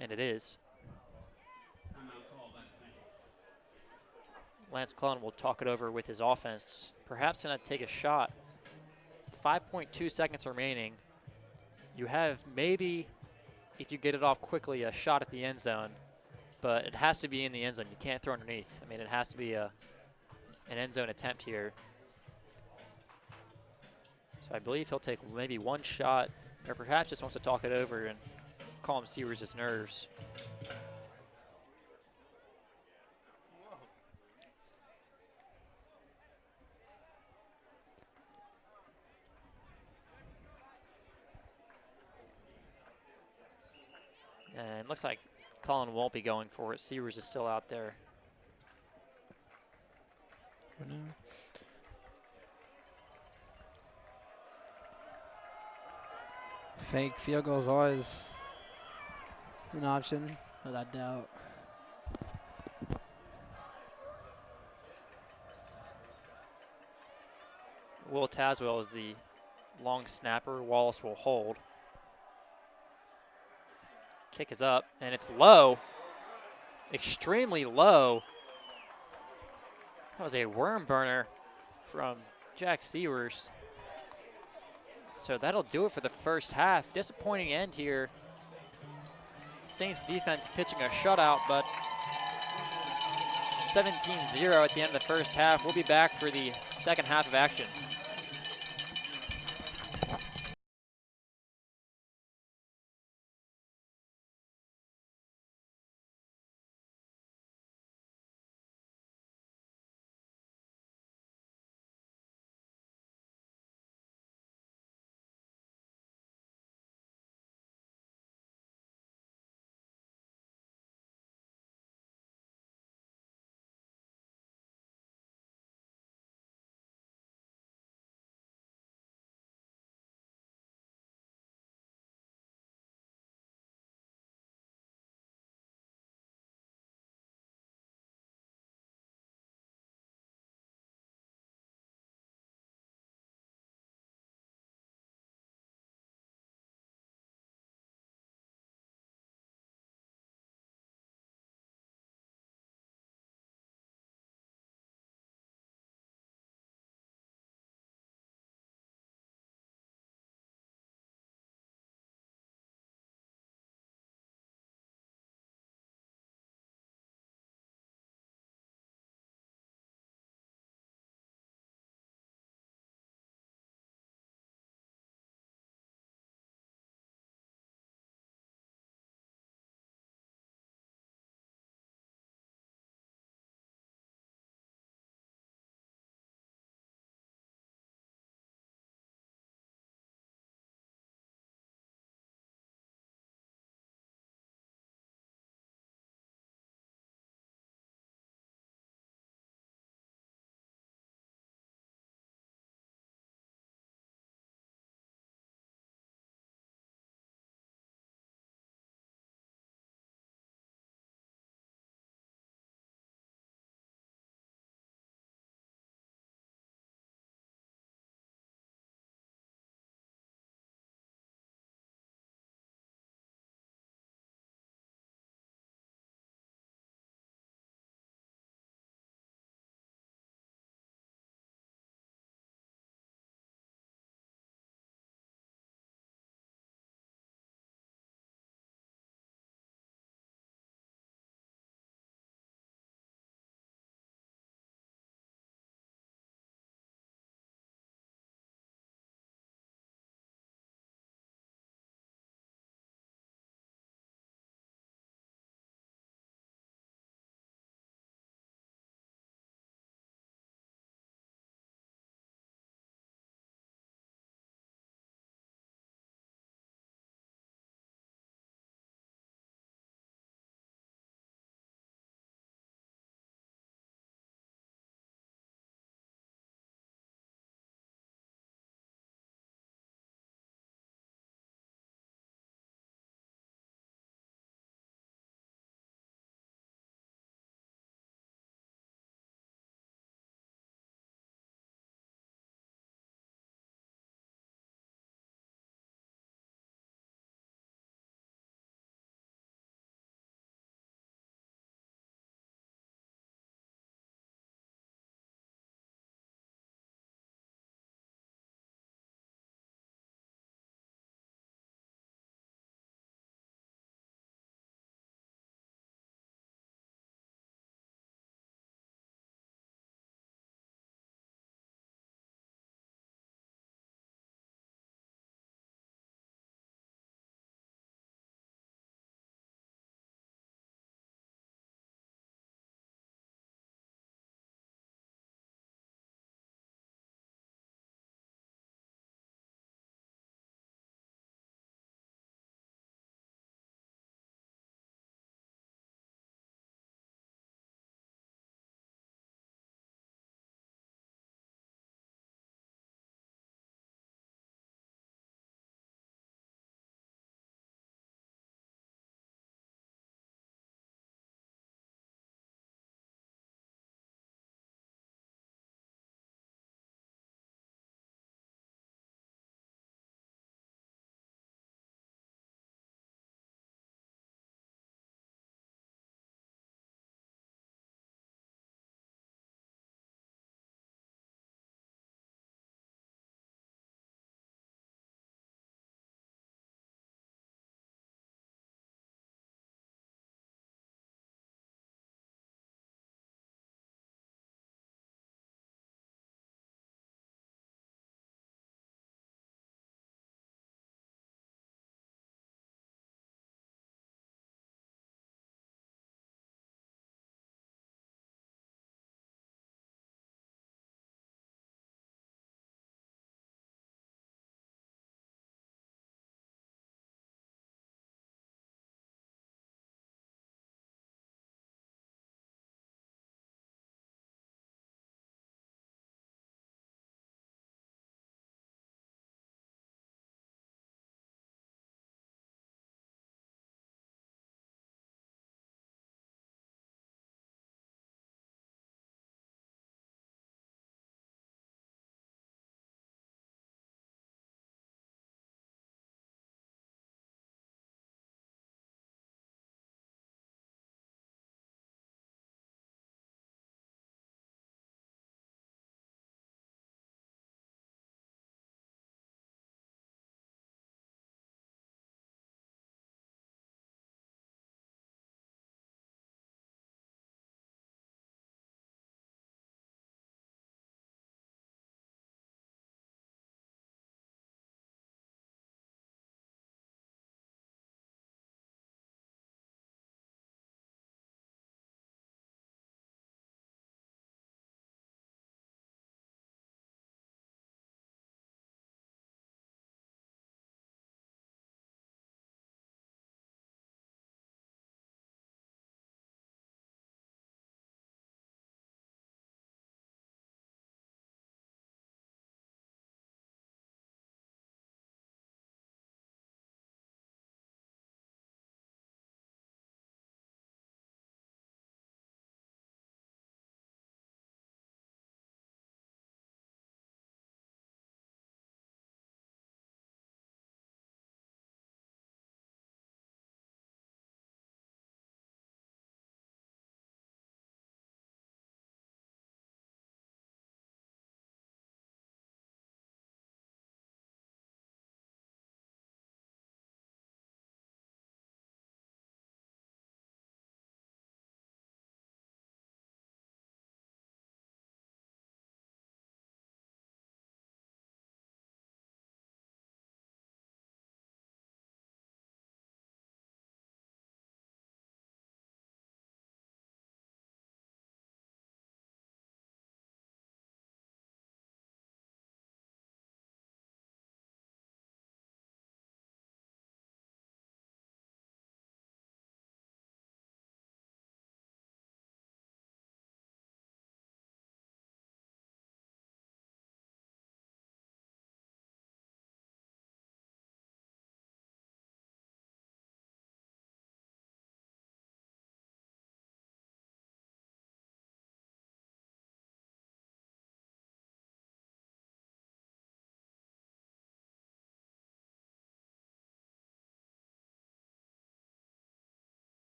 and it is. Lance Clellan will talk it over with his offense. Perhaps going to take a shot. 5.2 seconds remaining. You have maybe, if you get it off quickly, a shot at the end zone, but it has to be in the end zone. You can't throw underneath. I mean, it has to be an end zone attempt here. So I believe he'll take maybe one shot, or perhaps just wants to talk it over and calm Sears' nerves. And looks like Cullen won't be going for it. Sears is still out there. Fake field goal is always an option, but I doubt. Will Tazwell is the long snapper. Wallace will hold. Kick is up, and it's low. Extremely low. That was a worm burner from Jack Sears. So that'll do it for the first half. Disappointing end here. Saints defense pitching a shutout, but 17-0 at the end of the first half. We'll be back for the second half of action.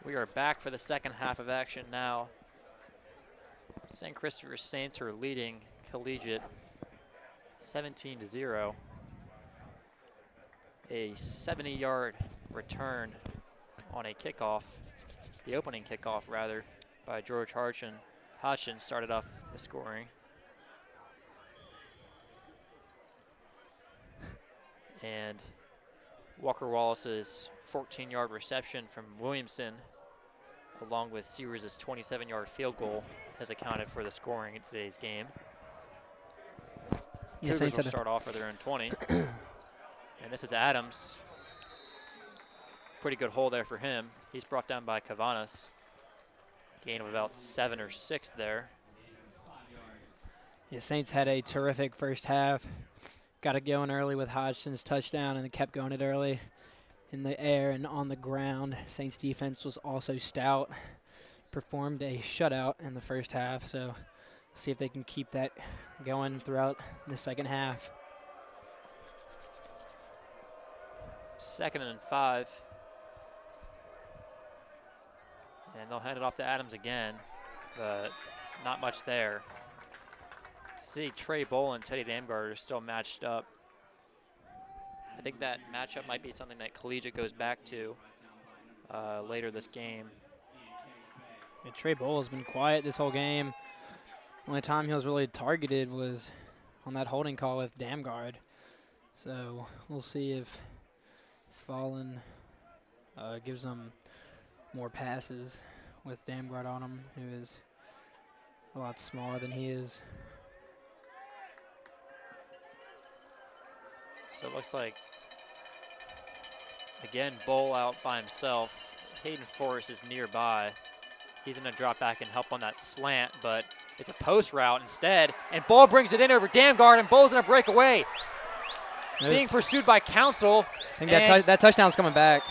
We are back for the second half of action now. St. Christopher Saints are leading Collegiate 17-0. A 70-yard return on a kickoff, the opening kickoff rather, by George Hodgson. Hodgson started off the scoring. And Walker Wallace's 14-yard reception from Williamson, along with Sears' 27-yard field goal, has accounted for the scoring in today's game. Yes, Cougars will start off with their own 20. And this is Adams. Pretty good hole there for him. He's brought down by Cavanas. Gain of about 7 or 6 there. Yeah, Saints had a terrific first half. Got it going early with Hodgson's touchdown and then kept going it early in the air and on the ground. Saints defense was also stout. Performed a shutout in the first half, so see if they can keep that going throughout the second half. 2nd and 5. And they'll hand it off to Adams again, but not much there. See, Trey Bowl and Teddy Damgard are still matched up. I think that matchup might be something that Collegiate goes back to later this game. Yeah, Trey Bowl has been quiet this whole game. Only time he was really targeted was on that holding call with Damgard. So we'll see if Fallen gives them more passes with Damgard on him, who is a lot smaller than he is. So it looks like, again, Bowl out by himself. Hayden Forrest is nearby. He's going to drop back and help on that slant, but it's a post route instead. And Bowl brings it in over Damgard, and Bowl's going to break away. Being pursued by Council. I think that touchdown's coming back.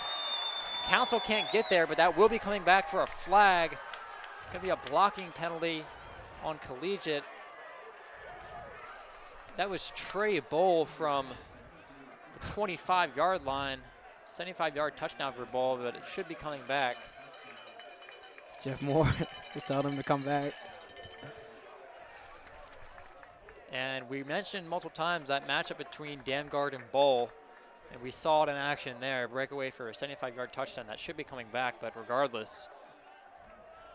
Council can't get there, but that will be coming back for a flag. Going to be a blocking penalty on Collegiate. That was Trey Bowl from the 25-yard line. 75-yard touchdown for Bowl, but it should be coming back. It's Jeff Moore. Just told him to come back. And we mentioned multiple times that matchup between Damgard and Bowl, and we saw it in action there. Breakaway for a 75-yard touchdown. That should be coming back, but regardless,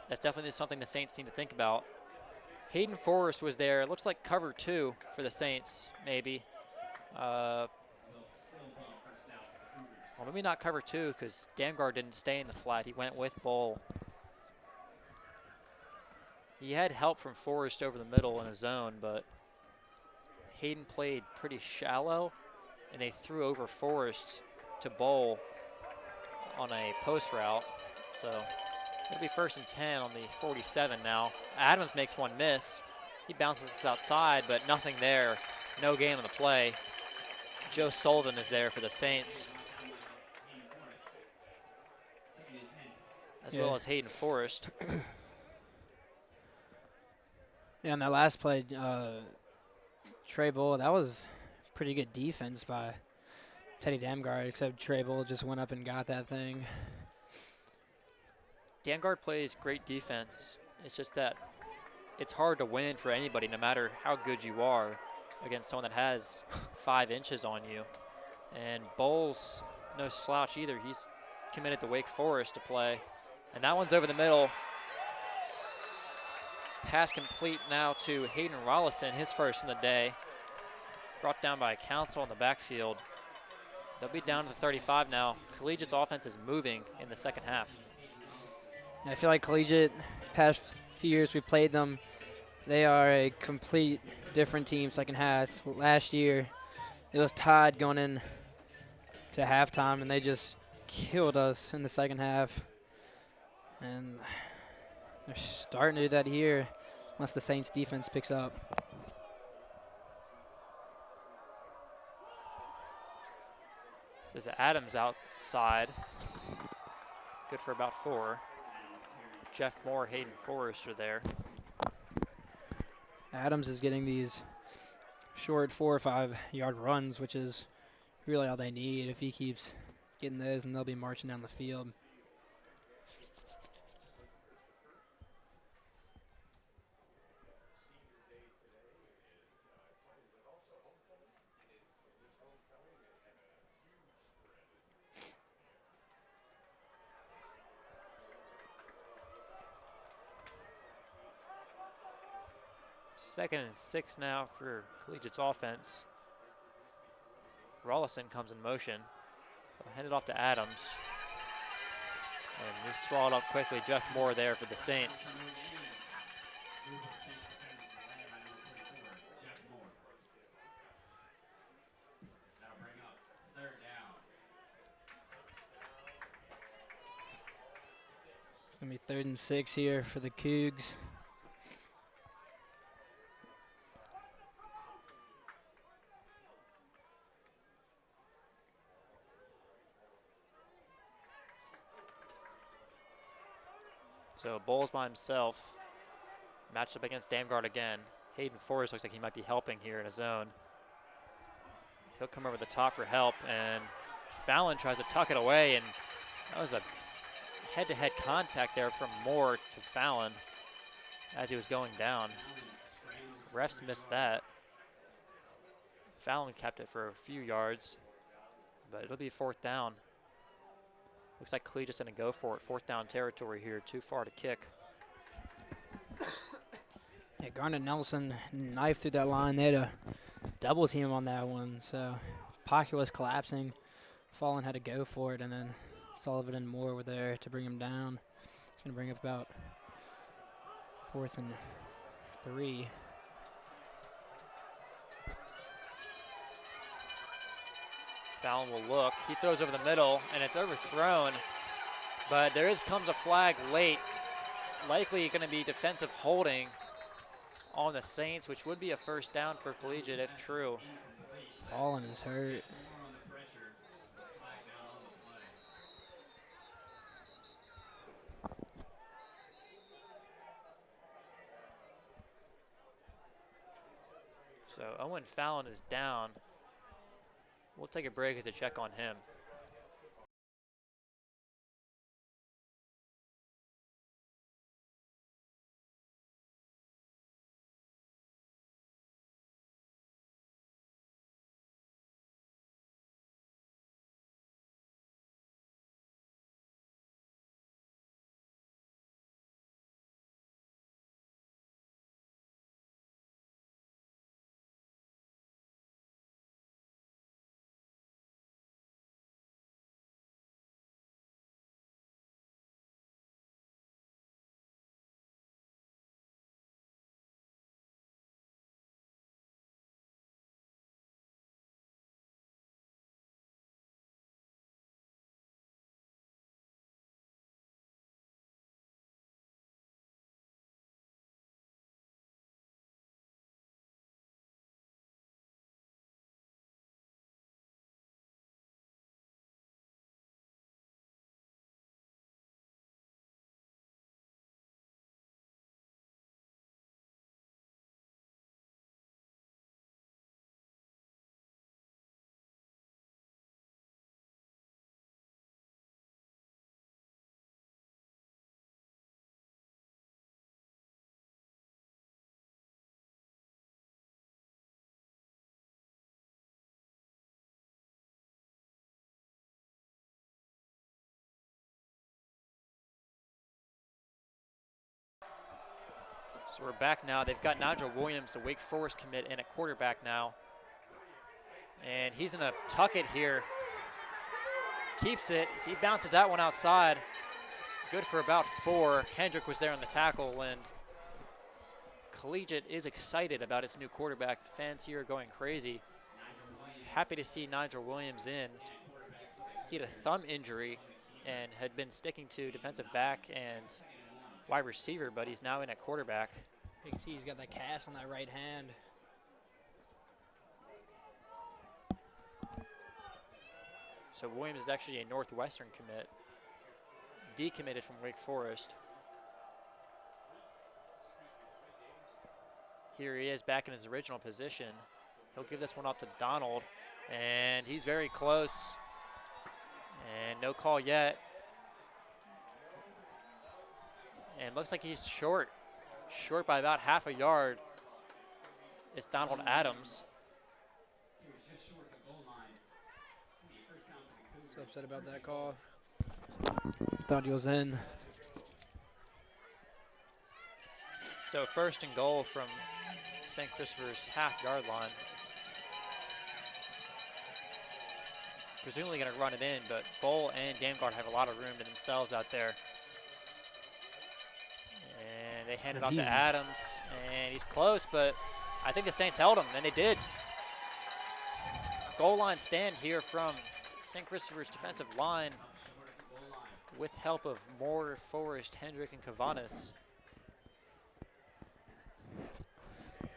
that's definitely something the Saints need to think about. Hayden Forrest was there. It looks like cover 2 for the Saints, maybe. Well, maybe not cover 2 because Damgard didn't stay in the flat. He went with Bowl. He had help from Forrest over the middle in a zone, but Hayden played pretty shallow, and they threw over Forrest to Bowl on a post route. So it'll be 1st and 10 on the 47 now. Adams makes one miss. He bounces this outside, but nothing there. No gain on the play. Joe Sullivan is there for the Saints, as well as Hayden Forrest. Yeah, on that last play, Trey Bull, that was pretty good defense by Teddy Damgard, except Trey Bull just went up and got that thing. Damgard plays great defense. It's just that it's hard to win for anybody, no matter how good you are, against someone that has 5 inches on you. And Bowles, no slouch either. He's committed to Wake Forest to play. And that one's over the middle. Pass complete now to Hayden Rollison, his first in the day. Brought down by Council in the backfield. They'll be down to the 35 now. Collegiate's offense is moving in the second half. I feel like Collegiate, past few years we played them, they are a complete different team second half. Last year, it was tied going in to halftime, and they just killed us in the second half. And they're starting to do that here once the Saints defense picks up. This is Adams outside. Good for about 4. Jeff Moore, Hayden Forrest are there. Adams is getting these short 4 or 5 yard runs, which is really all they need. If he keeps getting those, and they'll be marching down the field. 2nd and 6 now for Collegiate's offense. Rollison comes in motion. They'll hand it off to Adams. And he's swallowed up quickly. Jeff Moore there for the Saints. It's going to be 3rd and 6 here for the Cougs. So Bowles by himself, matched up against Damgard again. Hayden Forrest looks like he might be helping here in his zone. He'll come over the top for help, and Fallon tries to tuck it away, and that was a head-to-head contact there from Moore to Fallon as he was going down. Refs missed that. Fallon kept it for a few yards, but it'll be 4th down. Looks like Collegiate's going to go for it. 4th down territory here, too far to kick. Yeah, Garnet Nelson knifed through that line. They had a double team on that one, so pocket was collapsing. Fallon had to go for it, and then Sullivan and Moore were there to bring him down. It's going to bring up about 4th and 3. Fallon will look. He throws over the middle, and it's overthrown. But there comes a flag late. Likely going to be defensive holding on the Saints, which would be a 1st down for Collegiate if true. Fallon is hurt. So Owen Fallon is down. We'll take a break as a check on him. So we're back now. They've got Nigel Williams, the Wake Forest commit, in at quarterback now. And he's going to tuck it here. Keeps it. He bounces that one outside. Good for about 4. Hendrick was there on the tackle, and Collegiate is excited about its new quarterback. The fans here are going crazy. Happy to see Nigel Williams in. He had a thumb injury and had been sticking to defensive back and wide receiver, but he's now in at quarterback. You can see he's got that cast on that right hand. So Williams is actually a Northwestern commit, decommitted from Wake Forest. Here he is back in his original position. He'll give this one off to Donald, and he's very close. And no call yet. And looks like he's short by about half a yard. It's Donald Adams. So upset about that call. Thought he was in. So 1st and goal from St. Christopher's half-yard line. Presumably going to run it in, but Bowl and Gamegard have a lot of room to themselves out there. And they hand it off to Adams, and he's close, but I think the Saints held him, and they did. Goal line stand here from St. Christopher's defensive line with help of Moore, Forrest, Hendrick, and Cavanis.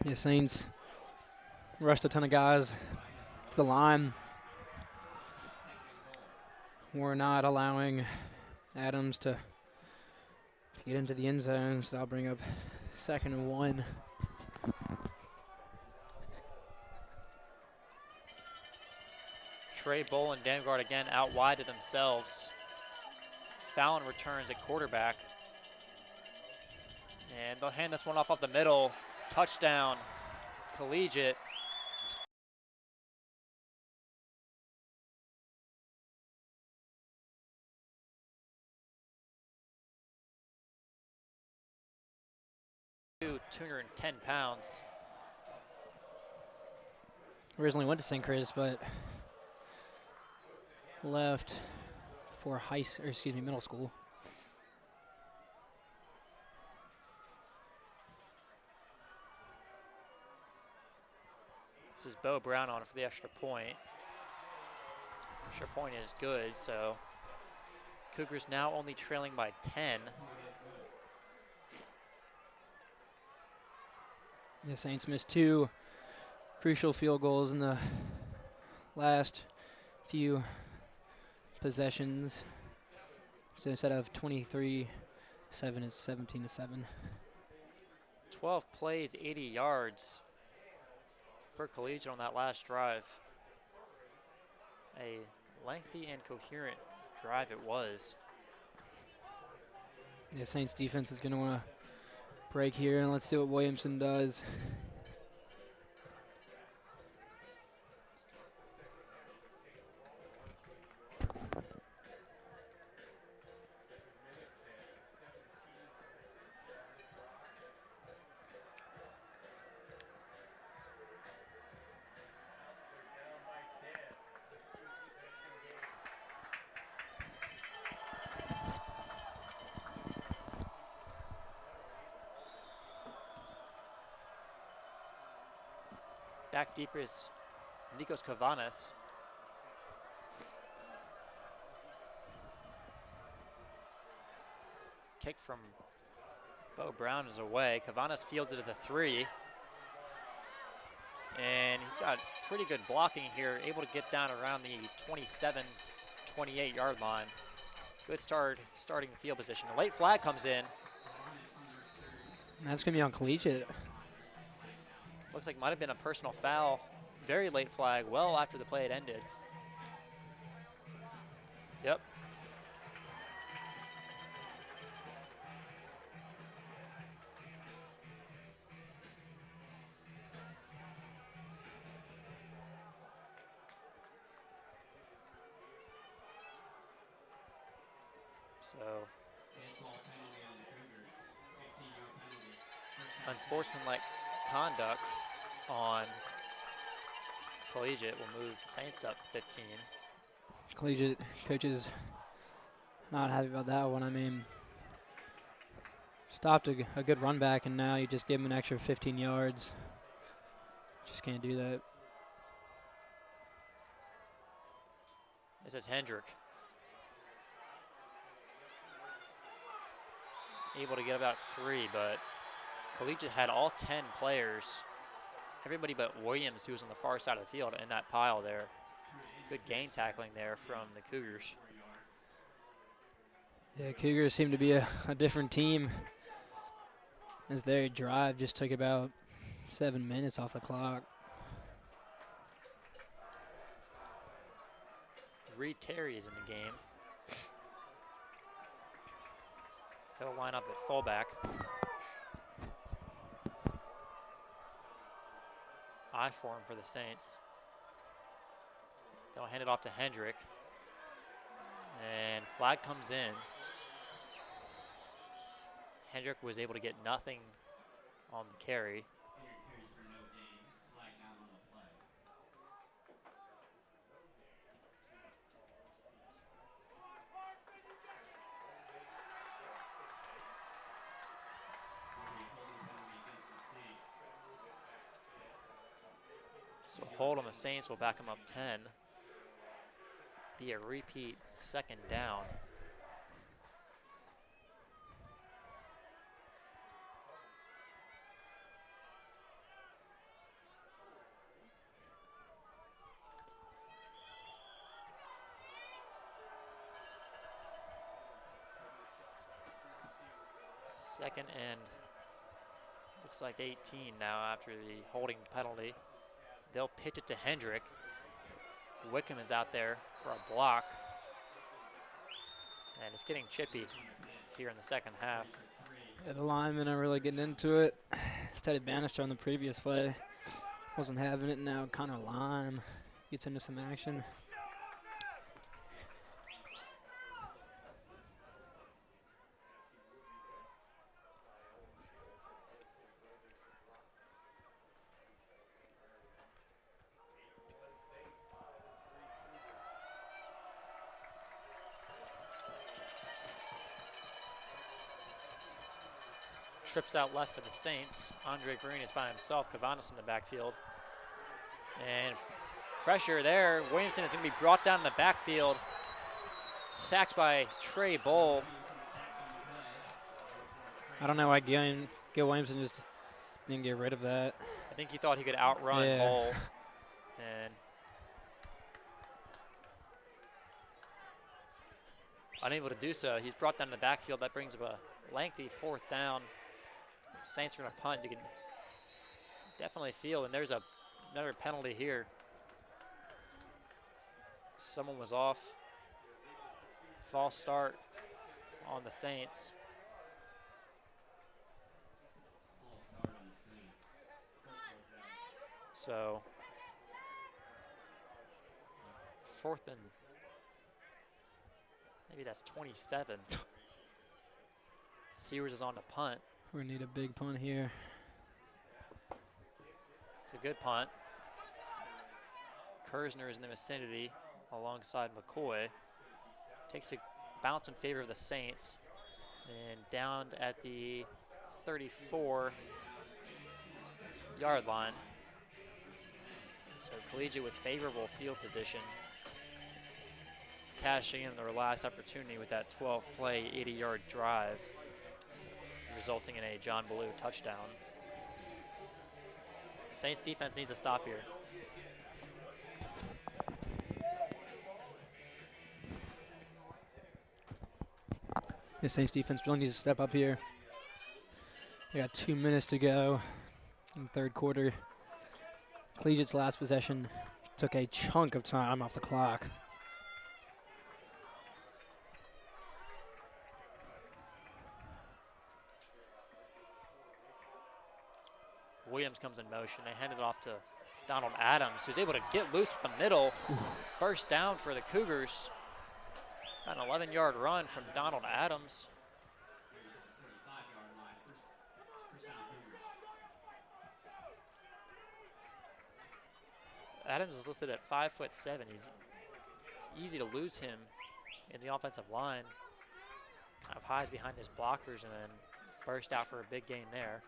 Yeah, Saints rushed a ton of guys to the line. We're not allowing Adams to get into the end zone, so that'll bring up 2nd and 1. Trey Bowl and Gamegard again out wide to themselves. Fallon returns at quarterback. And they'll hand this one off the middle. Touchdown, Collegiate. $210. Originally went to St. Chris, but left for middle school. This is Bo Brown on for the extra point. Extra point is good, so Cougars now only trailing by 10. The Saints missed 2 crucial field goals in the last few possessions. So instead of 23-7, it's 17-7. 12 plays, 80 yards for Collegiate on that last drive. A lengthy and coherent drive it was. Yeah, Saints defense is going to want to break here, and let's see what Williamson does. Back deeper is Nikos Cavanis. Kick from Bo Brown is away. Cavanis fields it at the 3. And he's got pretty good blocking here, able to get down around the 27, 28-yard line. Good starting field position. A late flag comes in. And that's going to be on Collegiate. Looks like might have been a personal foul. Very late flag, well after the play had ended. Yep. So, unsportsmanlike conduct on Collegiate will move the Saints up 15. Collegiate coaches not happy about that one. I mean, stopped a good run back, and now you just give him an extra 15 yards. Just can't do that. This is Hendrick. Able to get about 3, but Collegiate had all 10 players, everybody but Williams, who was on the far side of the field, in that pile there. Good gain tackling there from the Cougars. Yeah, Cougars seem to be a different team, as their drive just took about 7 minutes off the clock. Reed Terry is in the game. He'll line up at fullback. I form for the Saints. They'll hand it off to Hendrick. And flag comes in. Hendrick was able to get nothing on the carry. So hold on the Saints will back them up 10. Be a repeat 2nd down. Second and looks like 18 now after the holding penalty. They'll pitch it to Hendrick. Wickham is out there for a block. And it's getting chippy here in the second half. Yeah, the linemen are really getting into it. Instead of Bannister on the previous play, wasn't having it. Now Connor Lime gets into some action. Trips out left for the Saints. Andre Green is by himself. Cavanis in the backfield. And pressure there. Williamson is going to be brought down in the backfield. Sacked by Trey Bull. I don't know why Gil Williamson just didn't get rid of that. I think he thought he could outrun Bull. And unable to do so. He's brought down in the backfield. That brings up a lengthy 4th down. Saints are going to punt. You can definitely feel, and there's another penalty here. Someone was off. False start on the Saints. So 4th and maybe that's 27. Sears is on the punt. We need a big punt here. It's a good punt. Kersner is in the vicinity alongside McCoy. Takes a bounce in favor of the Saints. And down at the 34-yard line. So Collegiate with favorable field position. Cashing in their last opportunity with that 12-play, 80-yard drive, resulting in a John Ballou touchdown. Saints defense needs a stop here. The Saints defense really needs to step up here. They got 2 minutes to go in the 3rd quarter. Collegiate's last possession took a chunk of time off the clock. Williams comes in motion. They hand it off to Donald Adams, who's able to get loose up the middle. First down for the Cougars. Got an 11-yard run from Donald Adams. Adams is listed at 5'7". It's easy to lose him in the offensive line. Kind of hides behind his blockers and then burst out for a big gain there.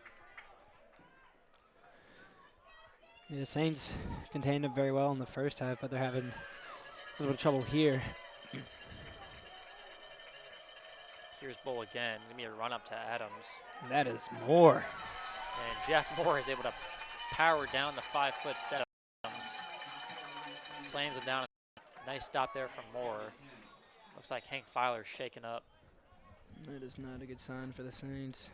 Yeah, the Saints contained it very well in the first half, but they're having a little bit of trouble here. Here's Bull again. Give me a run up to Adams. And that is Moore. And Jeff Moore is able to power down the 5-foot set of Adams. Slams him down. Nice stop there from Moore. Looks like Hank Filer's shaken up. That is not a good sign for the Saints.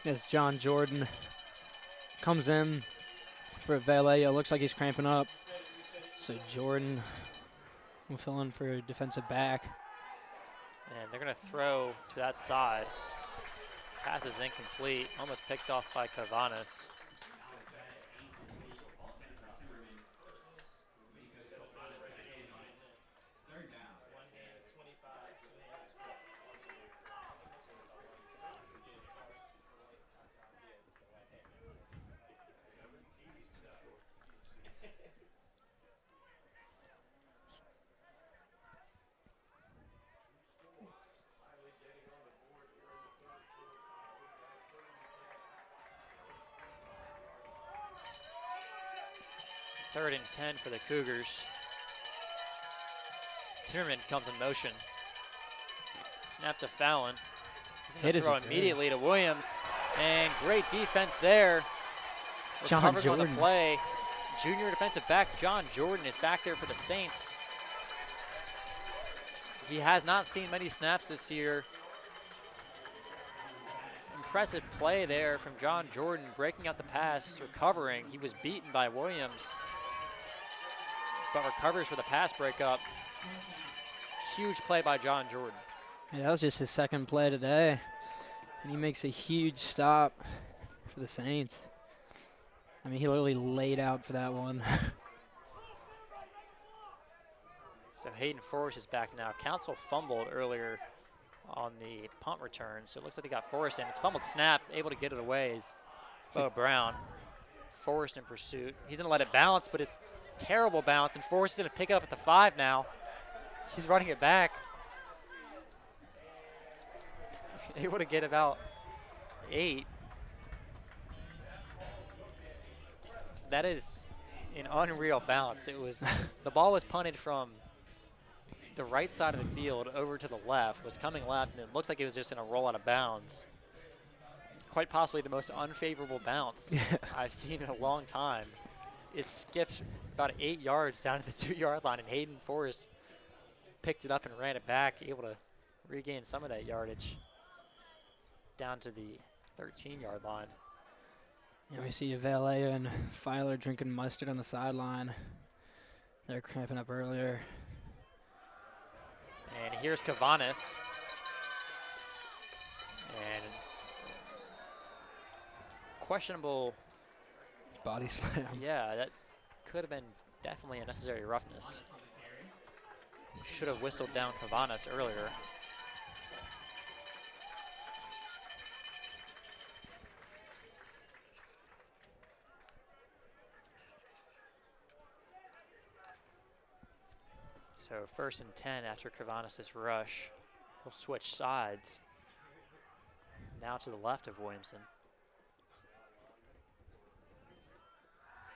as John Jordan comes in for Vallejo. Looks like he's cramping up. So Jordan will fill in for a defensive back. And they're going to throw to that side. Pass is incomplete, almost picked off by Cavanis. Third and 10 for the Cougars. Timmerman comes in motion. Snap to Fallon. He's going to throw immediately to Williams. And great defense there. John Recovered Jordan. on the play. Junior defensive back John Jordan is back there for the Saints. He has not seen many snaps this year. Impressive play there from John Jordan, breaking out the pass, recovering. He was beaten by Williams, but recovers for the pass breakup. Huge play by John Jordan. Yeah, that was just his second play today, and he makes a huge stop for the Saints. I mean, he literally laid out for that one. So Hayden Forrest is back now. Council fumbled earlier on the punt return, so it looks like they got Forrest in. It's fumbled snap, able to get it away is Bo Brown. Forrest in pursuit. He's going to let it bounce, but it's terrible bounce, and Forrest is going to pick it up at the 5 now. He's running it back. Able to get about 8. That is an unreal bounce. It was the ball was punted from the right side of the field over to the left, was coming left, and it looks like it was just going to roll out of bounds. Quite possibly the most unfavorable bounce I've seen in a long time. It skipped about 8 yards down to the 2-yard line, and Hayden Forrest picked it up and ran it back, able to regain some of that yardage down to the 13-yard line. Yeah, we see Vallejo and Filer drinking mustard on the sideline. They're cramping up earlier. And here's Cavanis. And questionable. Body slam. Yeah, that could have been definitely unnecessary roughness. Should have whistled down Cavanis earlier. So 1st and 10 after Cavanis' rush. He'll switch sides. Now to the left of Williamson.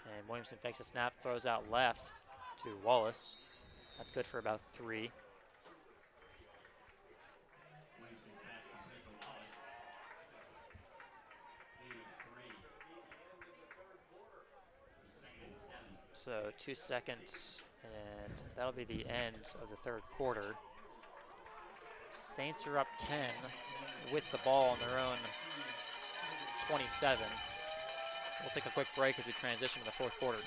And Williamson fakes a snap, throws out left to Wallace. That's good for about 3. So 2 seconds, and that'll be the end of the 3rd quarter. Saints are up 10 with the ball on their own 27. We'll take a quick break as we transition to the 4th quarter.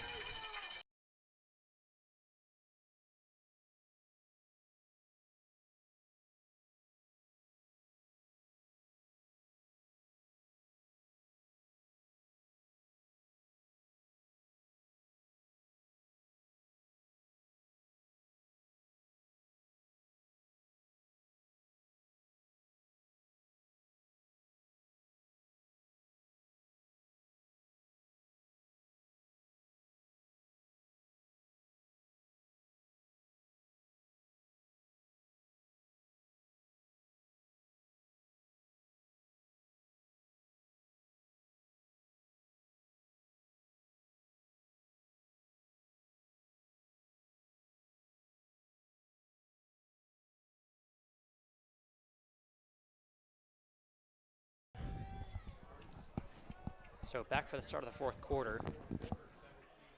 So back for the start of the 4th quarter.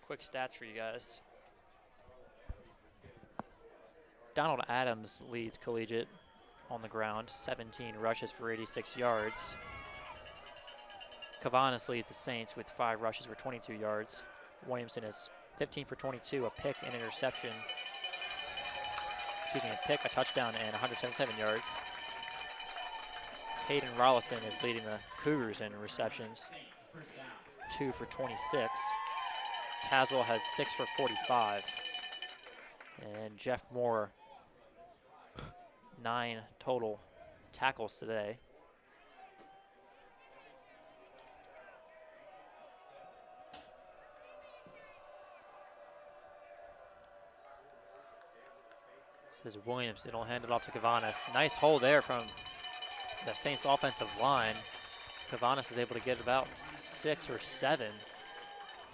Quick stats for you guys. Donald Adams leads Collegiate on the ground, 17 rushes for 86 yards. Cavanis leads the Saints with 5 rushes for 22 yards. Williamson is 15 for 22, a pick and interception. Excuse me, a pick, a touchdown, and 177 yards. Hayden Rollison is leading the Cougars in receptions, 2 for 26. Caswell has 6 for 45. And Jeff Moore, 9 total tackles today. This is Williamson will hand it off to Cavanis. Nice hold there from the Saints offensive line. Cavanis is able to get about 6 or 7.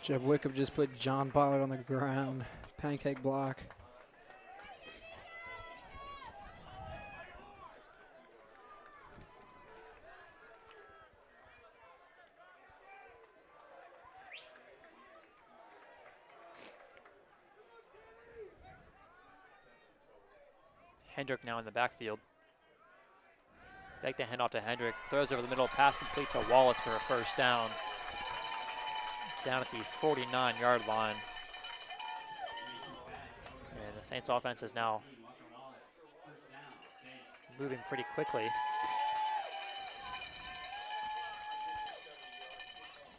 Jeb Wickham just put John Pollard on the ground. Pancake block. Hendrick now in the backfield. Fake the handoff to Hendrick. Throws over the middle. Pass complete to Wallace for a first down. Down at the 49-yard line. And the Saints offense is now moving pretty quickly.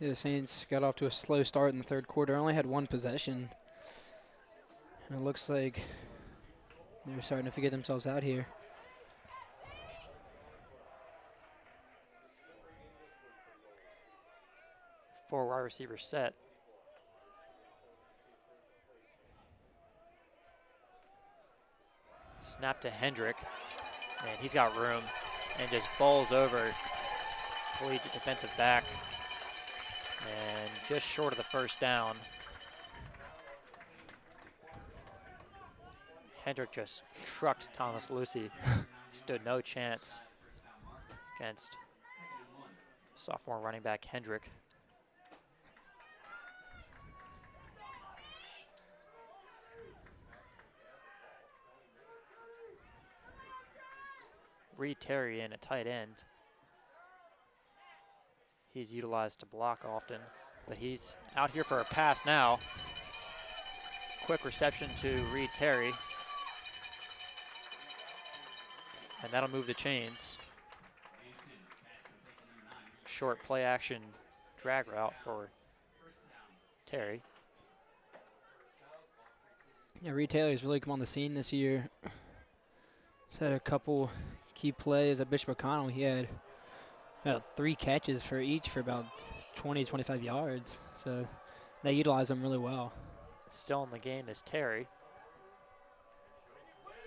Yeah, the Saints got off to a slow start in the third quarter. Only had 1 possession. And it looks like they're starting to figure themselves out here. Four wide receivers set. Snap to Hendrick, and he's got room and just bowls over Collegiate defensive back and just short of the first down. Hendrick just trucked Thomas Lucy. Stood no chance against sophomore running back Hendrick. Reed Terry in at tight end. He's utilized to block often, but he's out here for a pass now. Quick reception to Reed Terry. And that'll move the chains. Short play action drag route for Terry. Yeah, Reed Taylor's really come on the scene this year. He's had a couple key plays at Bishop O'Connell. He had about 3 catches for each for about 20, 25 yards. So they utilize him really well. Still in the game is Terry.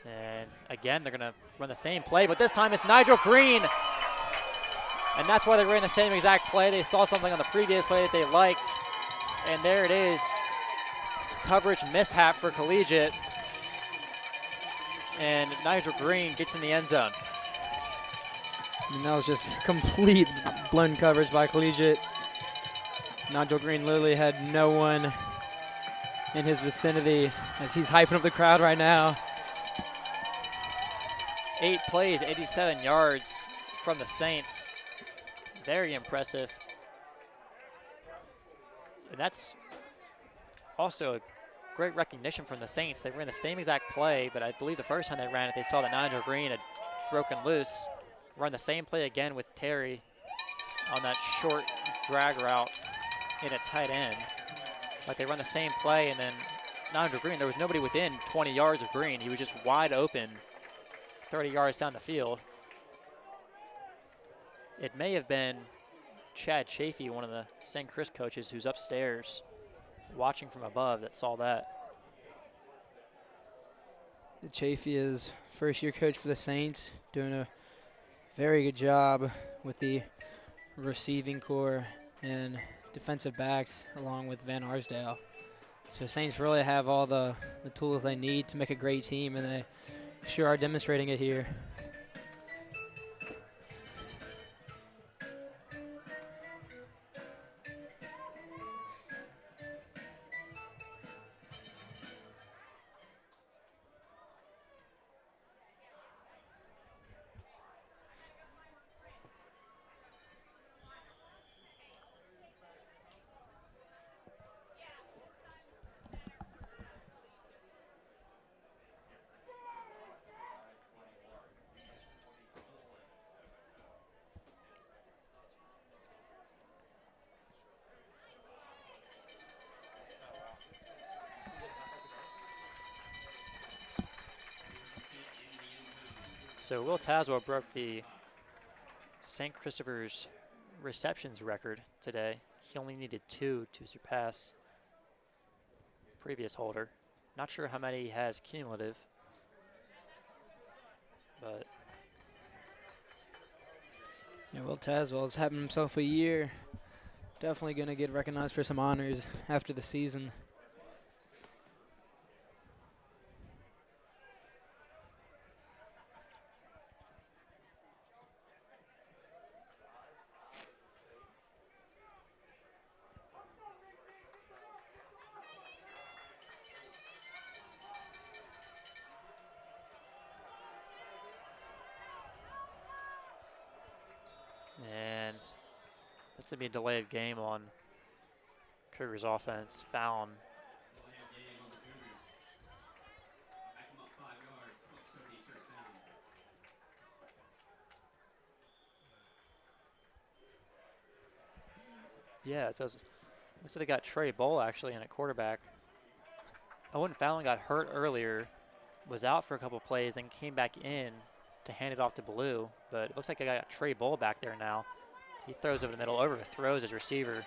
And again, they're going to run the same play, but this time it's Nigel Green. And that's why they ran the same exact play. They saw something on the previous play that they liked. And there it is. Coverage mishap for Collegiate. And Nigel Green gets in the end zone. And that was just complete blown coverage by Collegiate. Nigel Green literally had no one in his vicinity as he's hyping up the crowd right now. 8 plays, 87 yards from the Saints. Very impressive. And that's also a great recognition from the Saints. They ran the same exact play, but I believe the first time they ran it, they saw that Nigel Green had broken loose. Run the same play again with Terry on that short drag route in at tight end. Like they run the same play, and then Nigel Green, there was nobody within 20 yards of Green. He was just wide open 30 yards down the field. It may have been Chad Chafee, one of the St. Chris coaches who's upstairs watching from above, that saw that. Chafee is first-year coach for the Saints, doing a very good job with the receiving core and defensive backs along with Van Arsdale. So Saints really have all the tools they need to make a great team, and they sure are demonstrating it here. So Will Tazwell broke the St. Christopher's receptions record today. He only needed 2 to surpass previous holder. Not sure how many he has cumulative, but Yeah, Will Tazwell's having himself a year. Definitely going to get recognized for some honors after the season. and that's going to be a delay of game on Cougars offense. Fallon. Yeah, so looks like they got Trey Bull actually in at quarterback. Owen Fallon got hurt earlier, was out for a couple plays, then came back in to hand it off to Blue. But it looks like I got Trey Bull back there now. He throws over the middle, overthrows his receiver.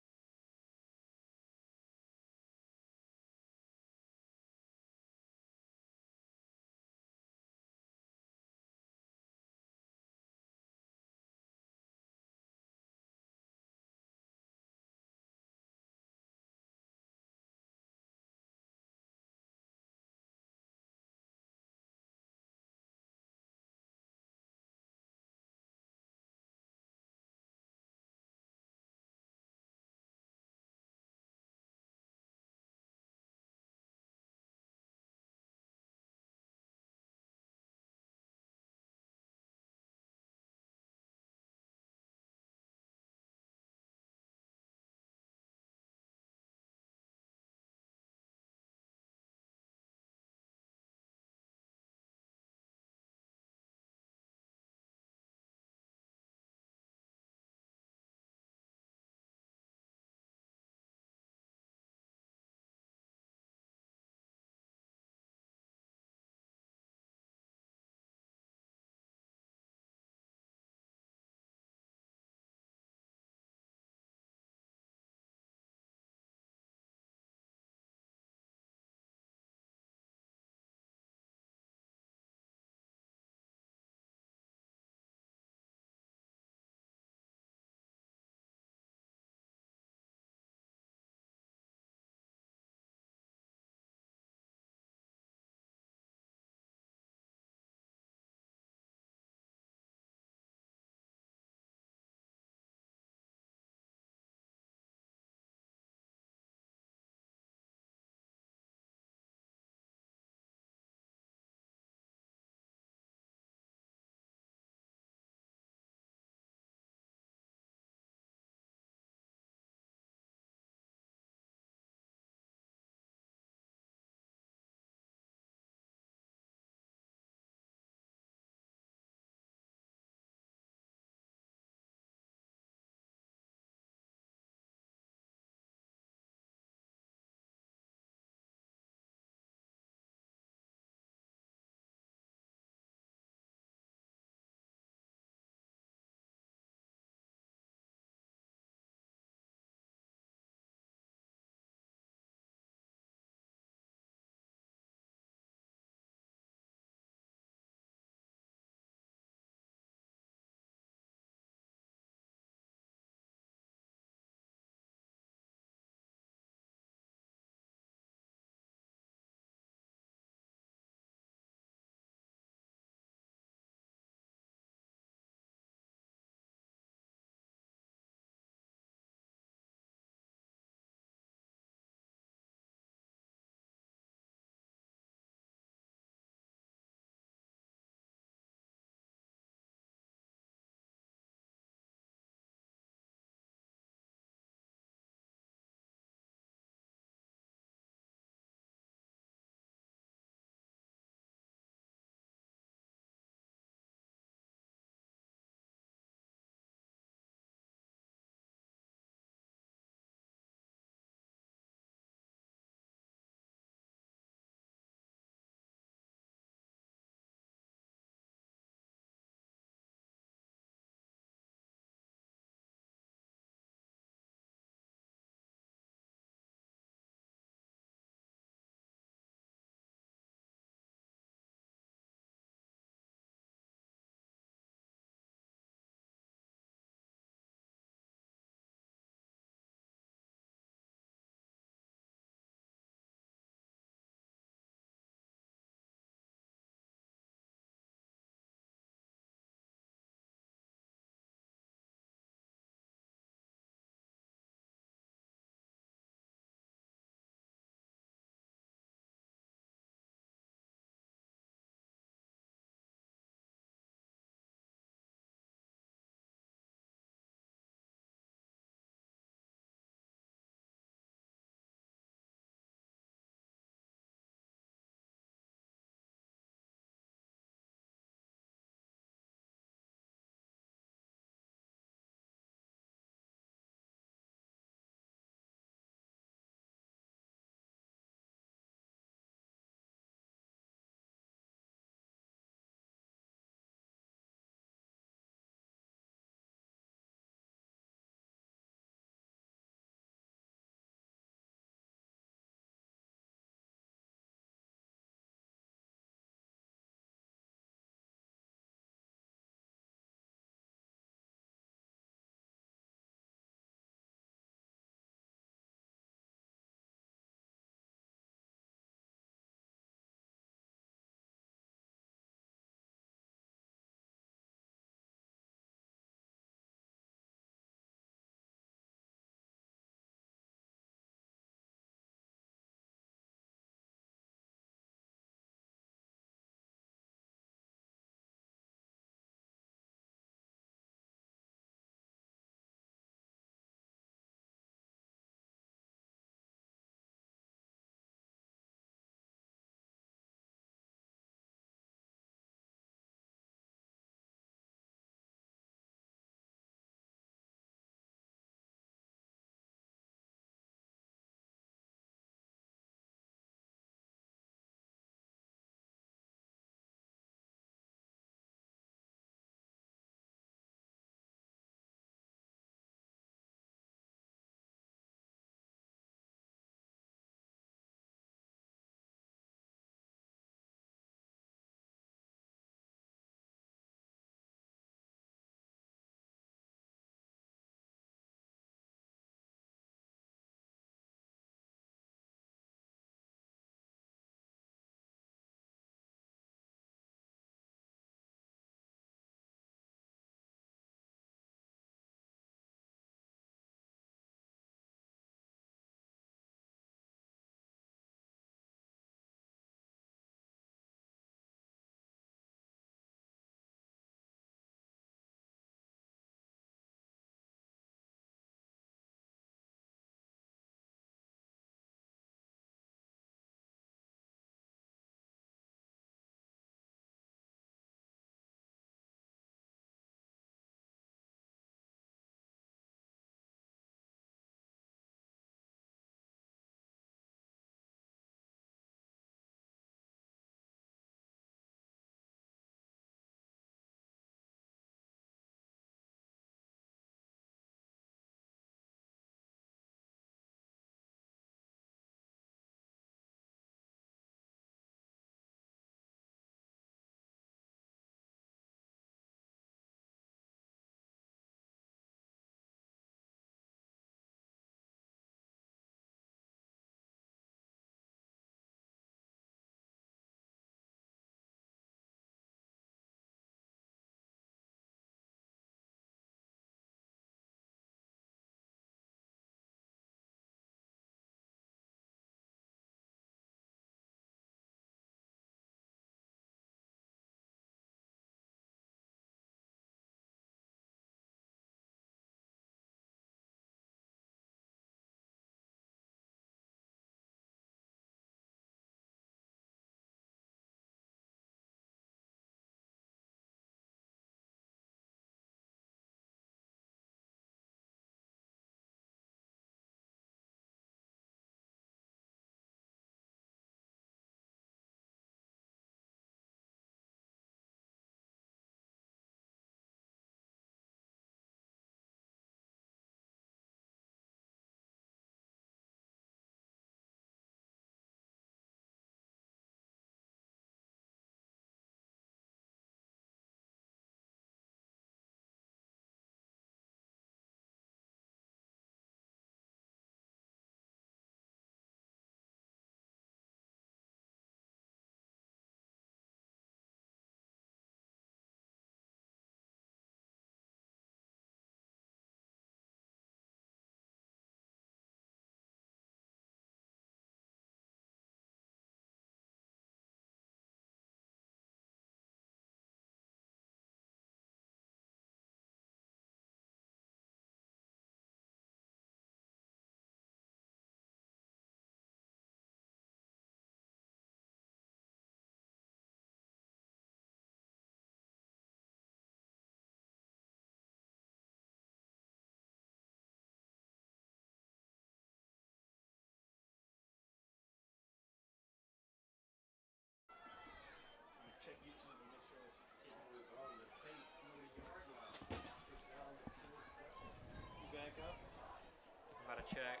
check.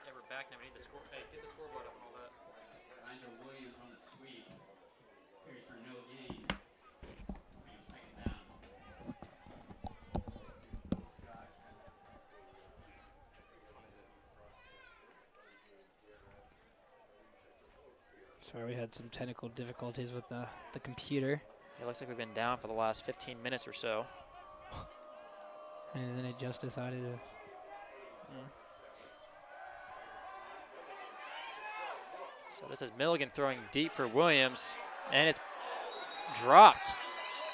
Yeah, we're back now. We need the score. Hey, get the scoreboard up and all that. Nigel Williams on the sweep. Here's for no gain. Second down. Sorry, we had some technical difficulties with the computer. It looks like we've been down for the last 15 minutes or so. And then it just decided to. So this is Milligan throwing deep for Williams, and it's dropped.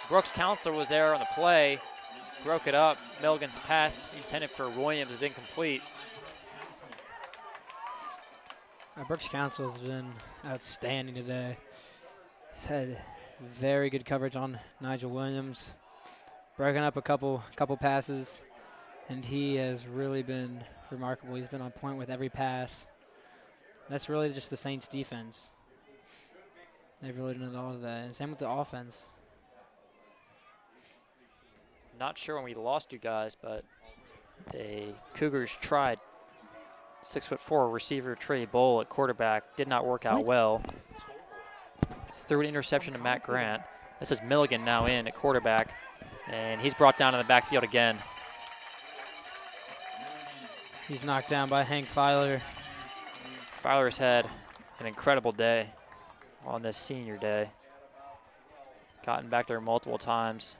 Brooks Counselor was there on the play, broke it up. Milligan's pass intended for Williams is incomplete. Brooks Council has been outstanding today. He's had very good coverage on Nigel Williams, broken up a couple passes, and he has really been remarkable. He's been on point with every pass. That's really just the Saints defense. They've really done all of that. And same with the offense. Not sure when we lost you guys, but the Cougars tried 6'4" receiver Trey Bowl at quarterback. Did not work out well. Threw an interception to Matt Grant. This is Milligan now in at quarterback, and he's brought down in the backfield again. He's knocked down by Hank Filer. Filer's had an incredible day on this senior day. Gotten back there multiple times.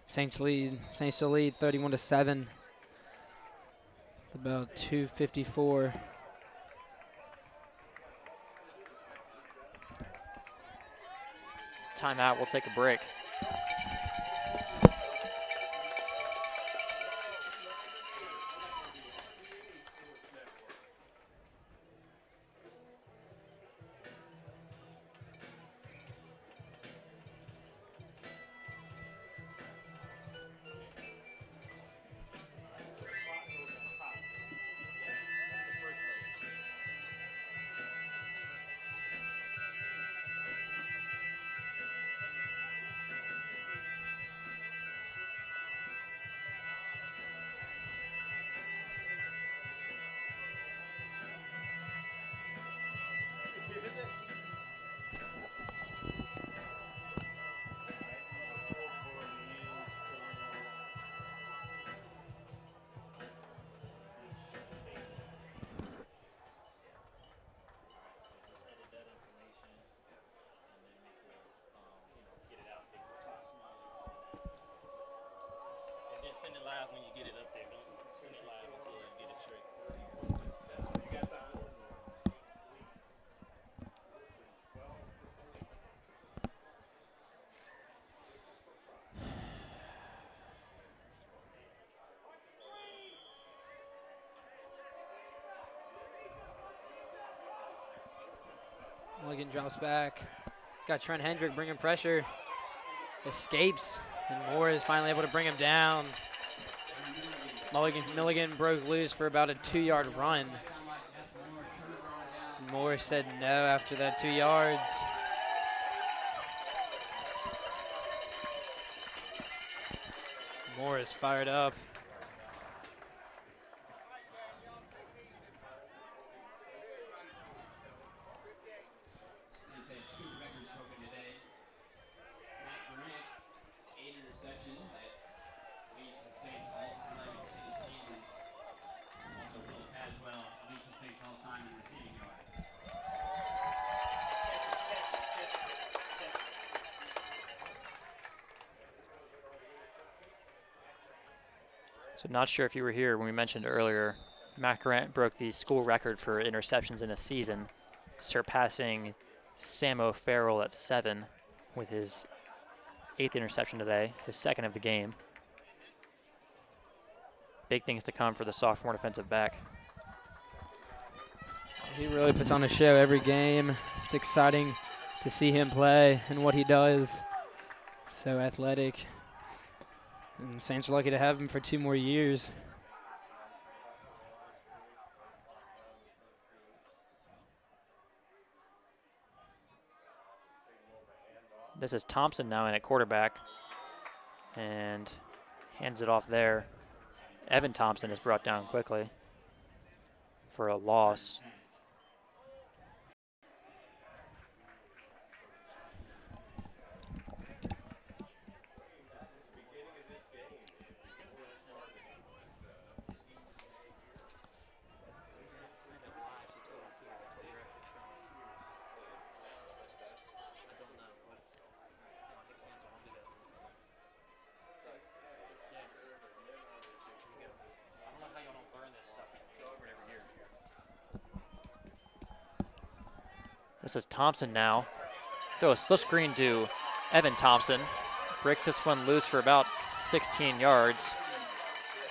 Saints still lead 31-7. About 2:54. Timeout, we'll take a break. Send it live when you get it up there. Don't send it live until you get it straight. You got time. Mulligan drops back. He's got Trent Hendrick bringing pressure. Escapes, and Moore is finally able to bring him down. Milligan broke loose for about a 2-yard run. Moore said no after that 2 yards. Moore is fired up. So not sure if you were here when we mentioned earlier, Matt Grant broke the school record for interceptions in a season, surpassing Sam O'Farrell at 7 with his 8th interception today, his 2nd of the game. Big things to come for the sophomore defensive back. He really puts on a show every game. It's exciting to see him play and what he does. So athletic. And Saints are lucky to have him for 2 more years. This is Thompson now in at quarterback and hands it off there. Evan Thompson is brought down quickly for a loss. This is Thompson now. Throw a slip screen to Evan Thompson. Breaks this one loose for about 16 yards.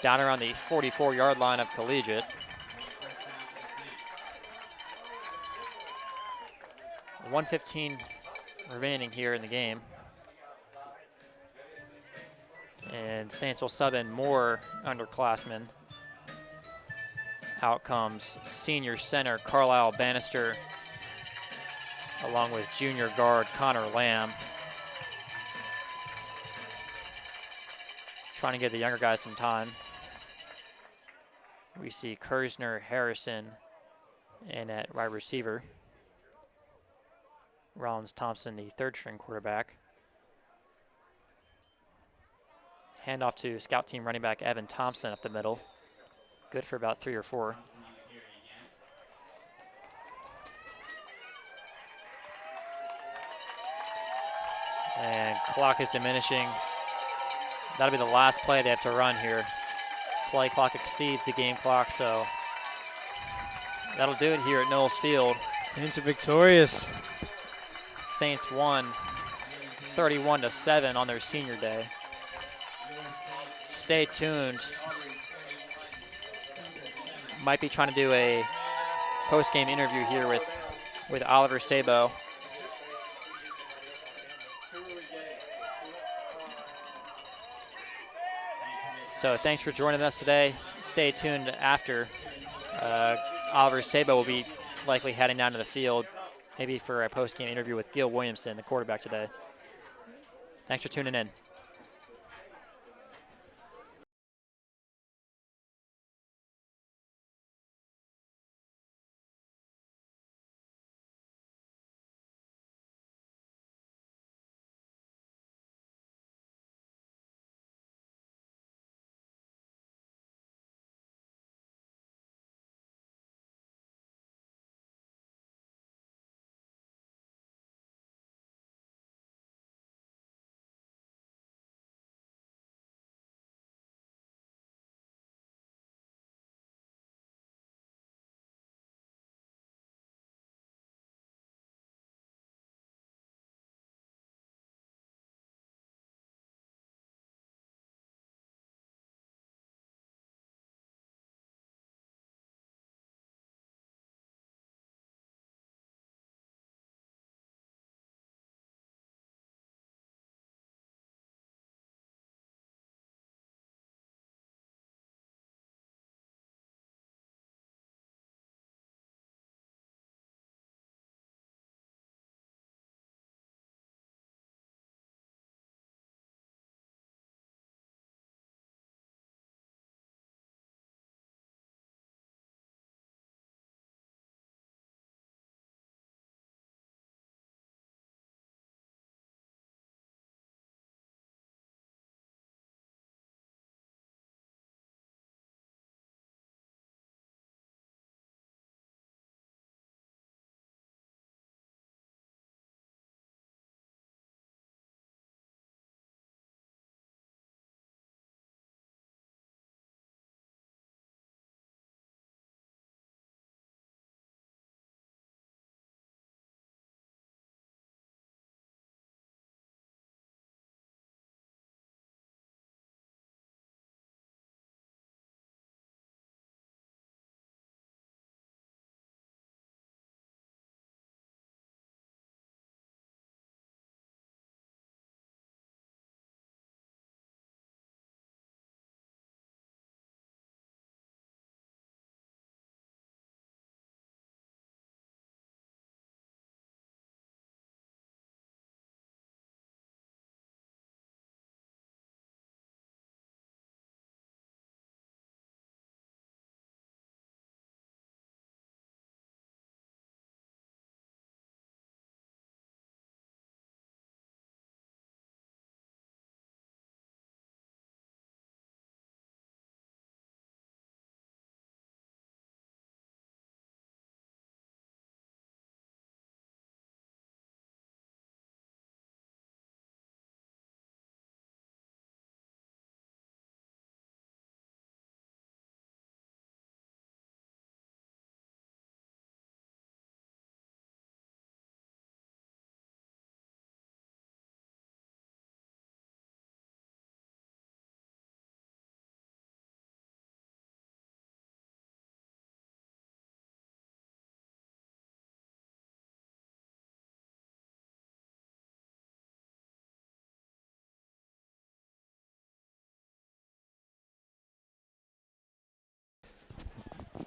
Down around the 44-yard line of Collegiate. 1:15 remaining here in the game. And Saints will sub in more underclassmen. Out comes senior center Carlisle Bannister, along with junior guard Connor Lamb. Trying to give the younger guys some time. We see Kersner, Harrison, and at wide receiver, Rollins Thompson, the third string quarterback. Handoff to scout team running back Evan Thompson up the middle. Good for about 3 or 4. And clock is diminishing. That'll be the last play they have to run here. Play clock exceeds the game clock, so that'll do it here at Knowles Field. Saints are victorious. Saints won 31-7 on their senior day. Stay tuned. Might be trying to do a post-game interview here with Oliver Sabo. So thanks for joining us today. Stay tuned after. Oliver Sabo will be likely heading down to the field, maybe for a post-game interview with Gil Williamson, the quarterback today. Thanks for tuning in.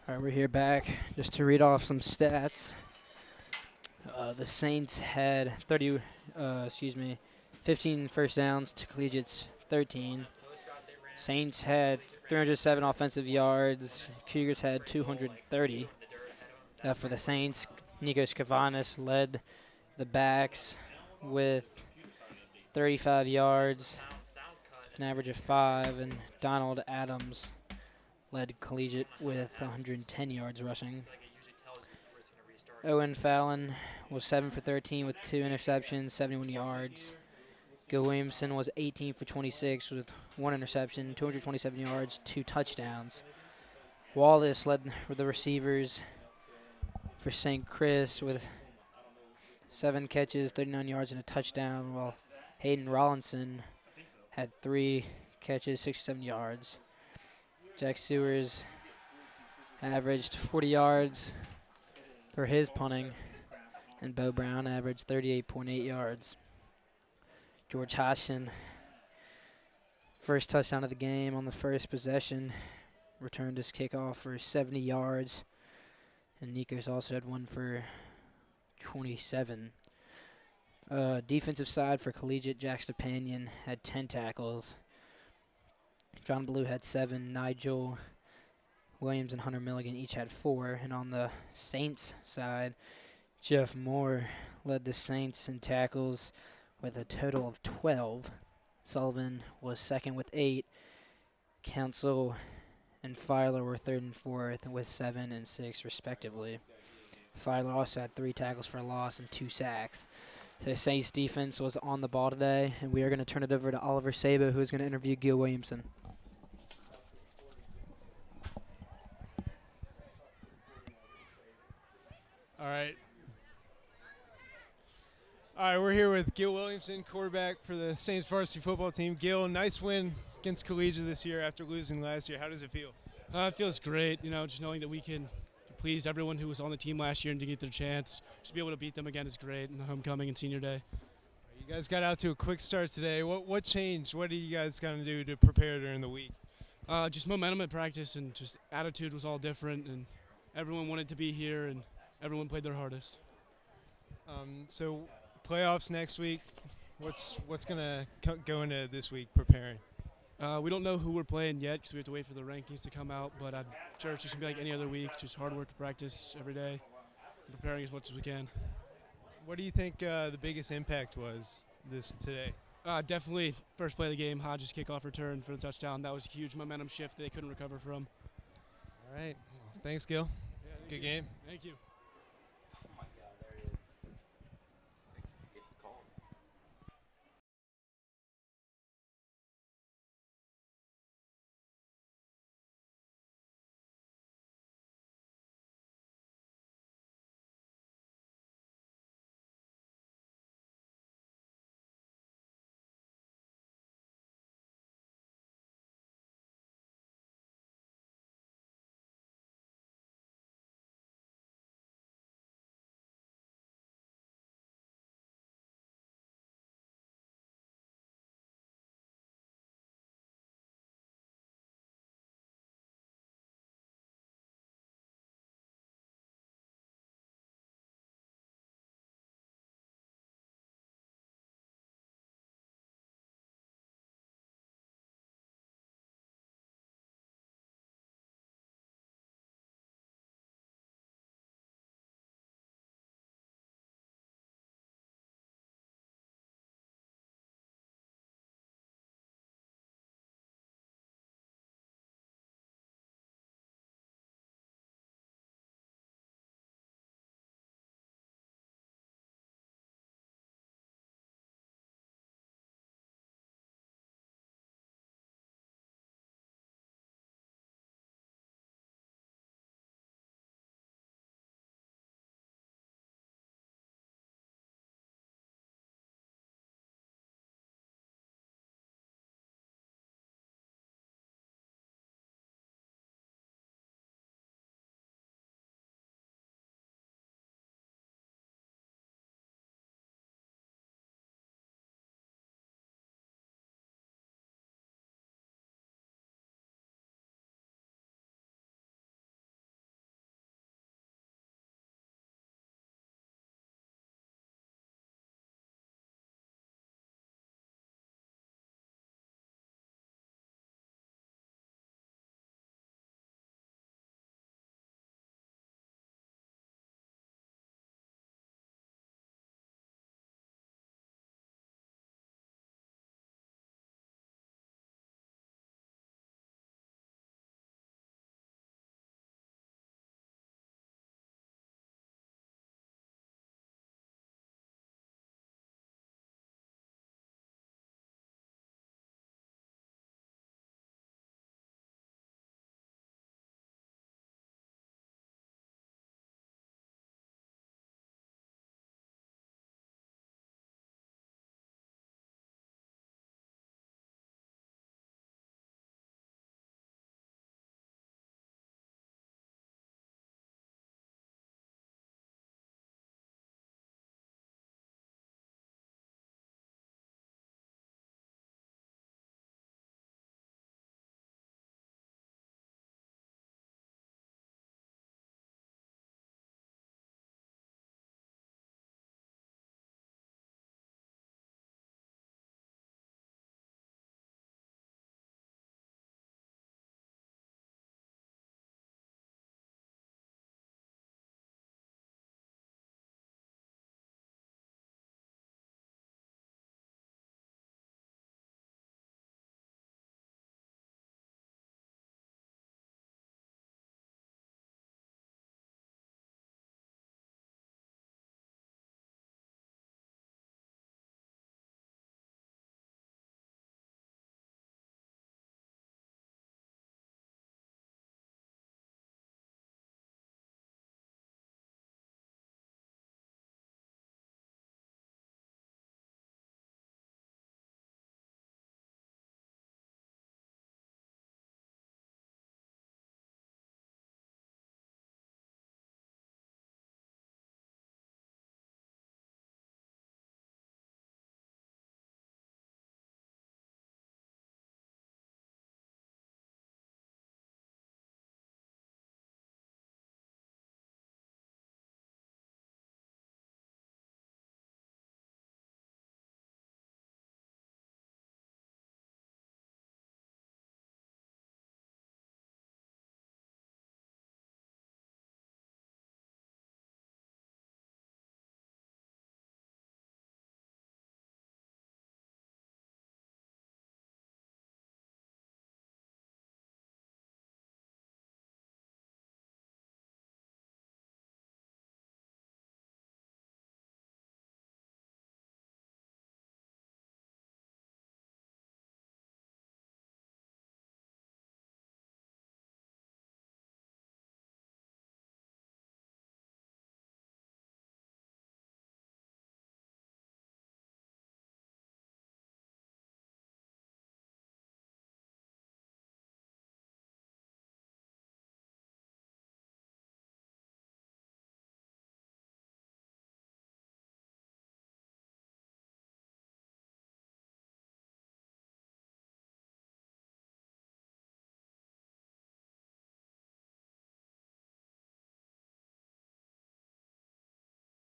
All right, we're here back just to read off some stats. The Saints had 15 first downs to Collegiate's 13. Saints had 307 offensive yards. Cougars had 230. For the Saints, Nikos Kavanis led the backs with 35 yards, an average of 5, and Donald Adams led Collegiate with 110 yards rushing. Owen Fallon was 7 for 13 with 2 interceptions, 71 yards. Gil Williamson was 18 for 26 with 1 interception, 227 yards, 2 touchdowns. Wallace led the receivers for St. Chris with 7 catches, 39 yards, and a touchdown, while Hayden Rollinson had 3 catches, 67 yards. Jack Sewers averaged 40 yards for his punting, and Bo Brown averaged 38.8 yards. George Hodgson, first touchdown of the game on the first possession, returned his kickoff for 70 yards, and Nikos also had 1 for 27. Defensive side for Collegiate, Jack Stepanian had 10 tackles. John Blue had 7. Nigel Williams and Hunter Milligan each had 4. And on the Saints side, Jeff Moore led the Saints in tackles with a total of 12. Sullivan was second with 8. Council and Filer were third and fourth with 7 and 6 respectively. Filer also had 3 tackles for a loss and 2 sacks. So Saints defense was on the ball today, and we are going to turn it over to Oliver Sabo, who is going to interview Gil Williamson. All right, we're here with Gil Williamson, quarterback for the Saints varsity football team. Gil, nice win against Collegiate this year after losing last year. How does it feel? It feels great, just knowing that we can please everyone who was on the team last year and to get their chance. Just be able to beat them again is great in homecoming and senior day. You guys got out to a quick start today. What changed? What did you guys kind of do to prepare during the week? Just momentum at practice and just attitude was all different, and everyone wanted to be here and everyone played their hardest. So playoffs next week. What's going to go into this week preparing? We don't know who we're playing yet because we have to wait for the rankings to come out, but I'm sure it's just going to be like any other week, just hard work to practice every day, and preparing as much as we can. What do you think the biggest impact was today? Definitely first play of the game, Hodges' kickoff return for the touchdown. That was a huge momentum shift they couldn't recover from. All right. Well, thanks, Gil. Yeah, Good game. Thank you.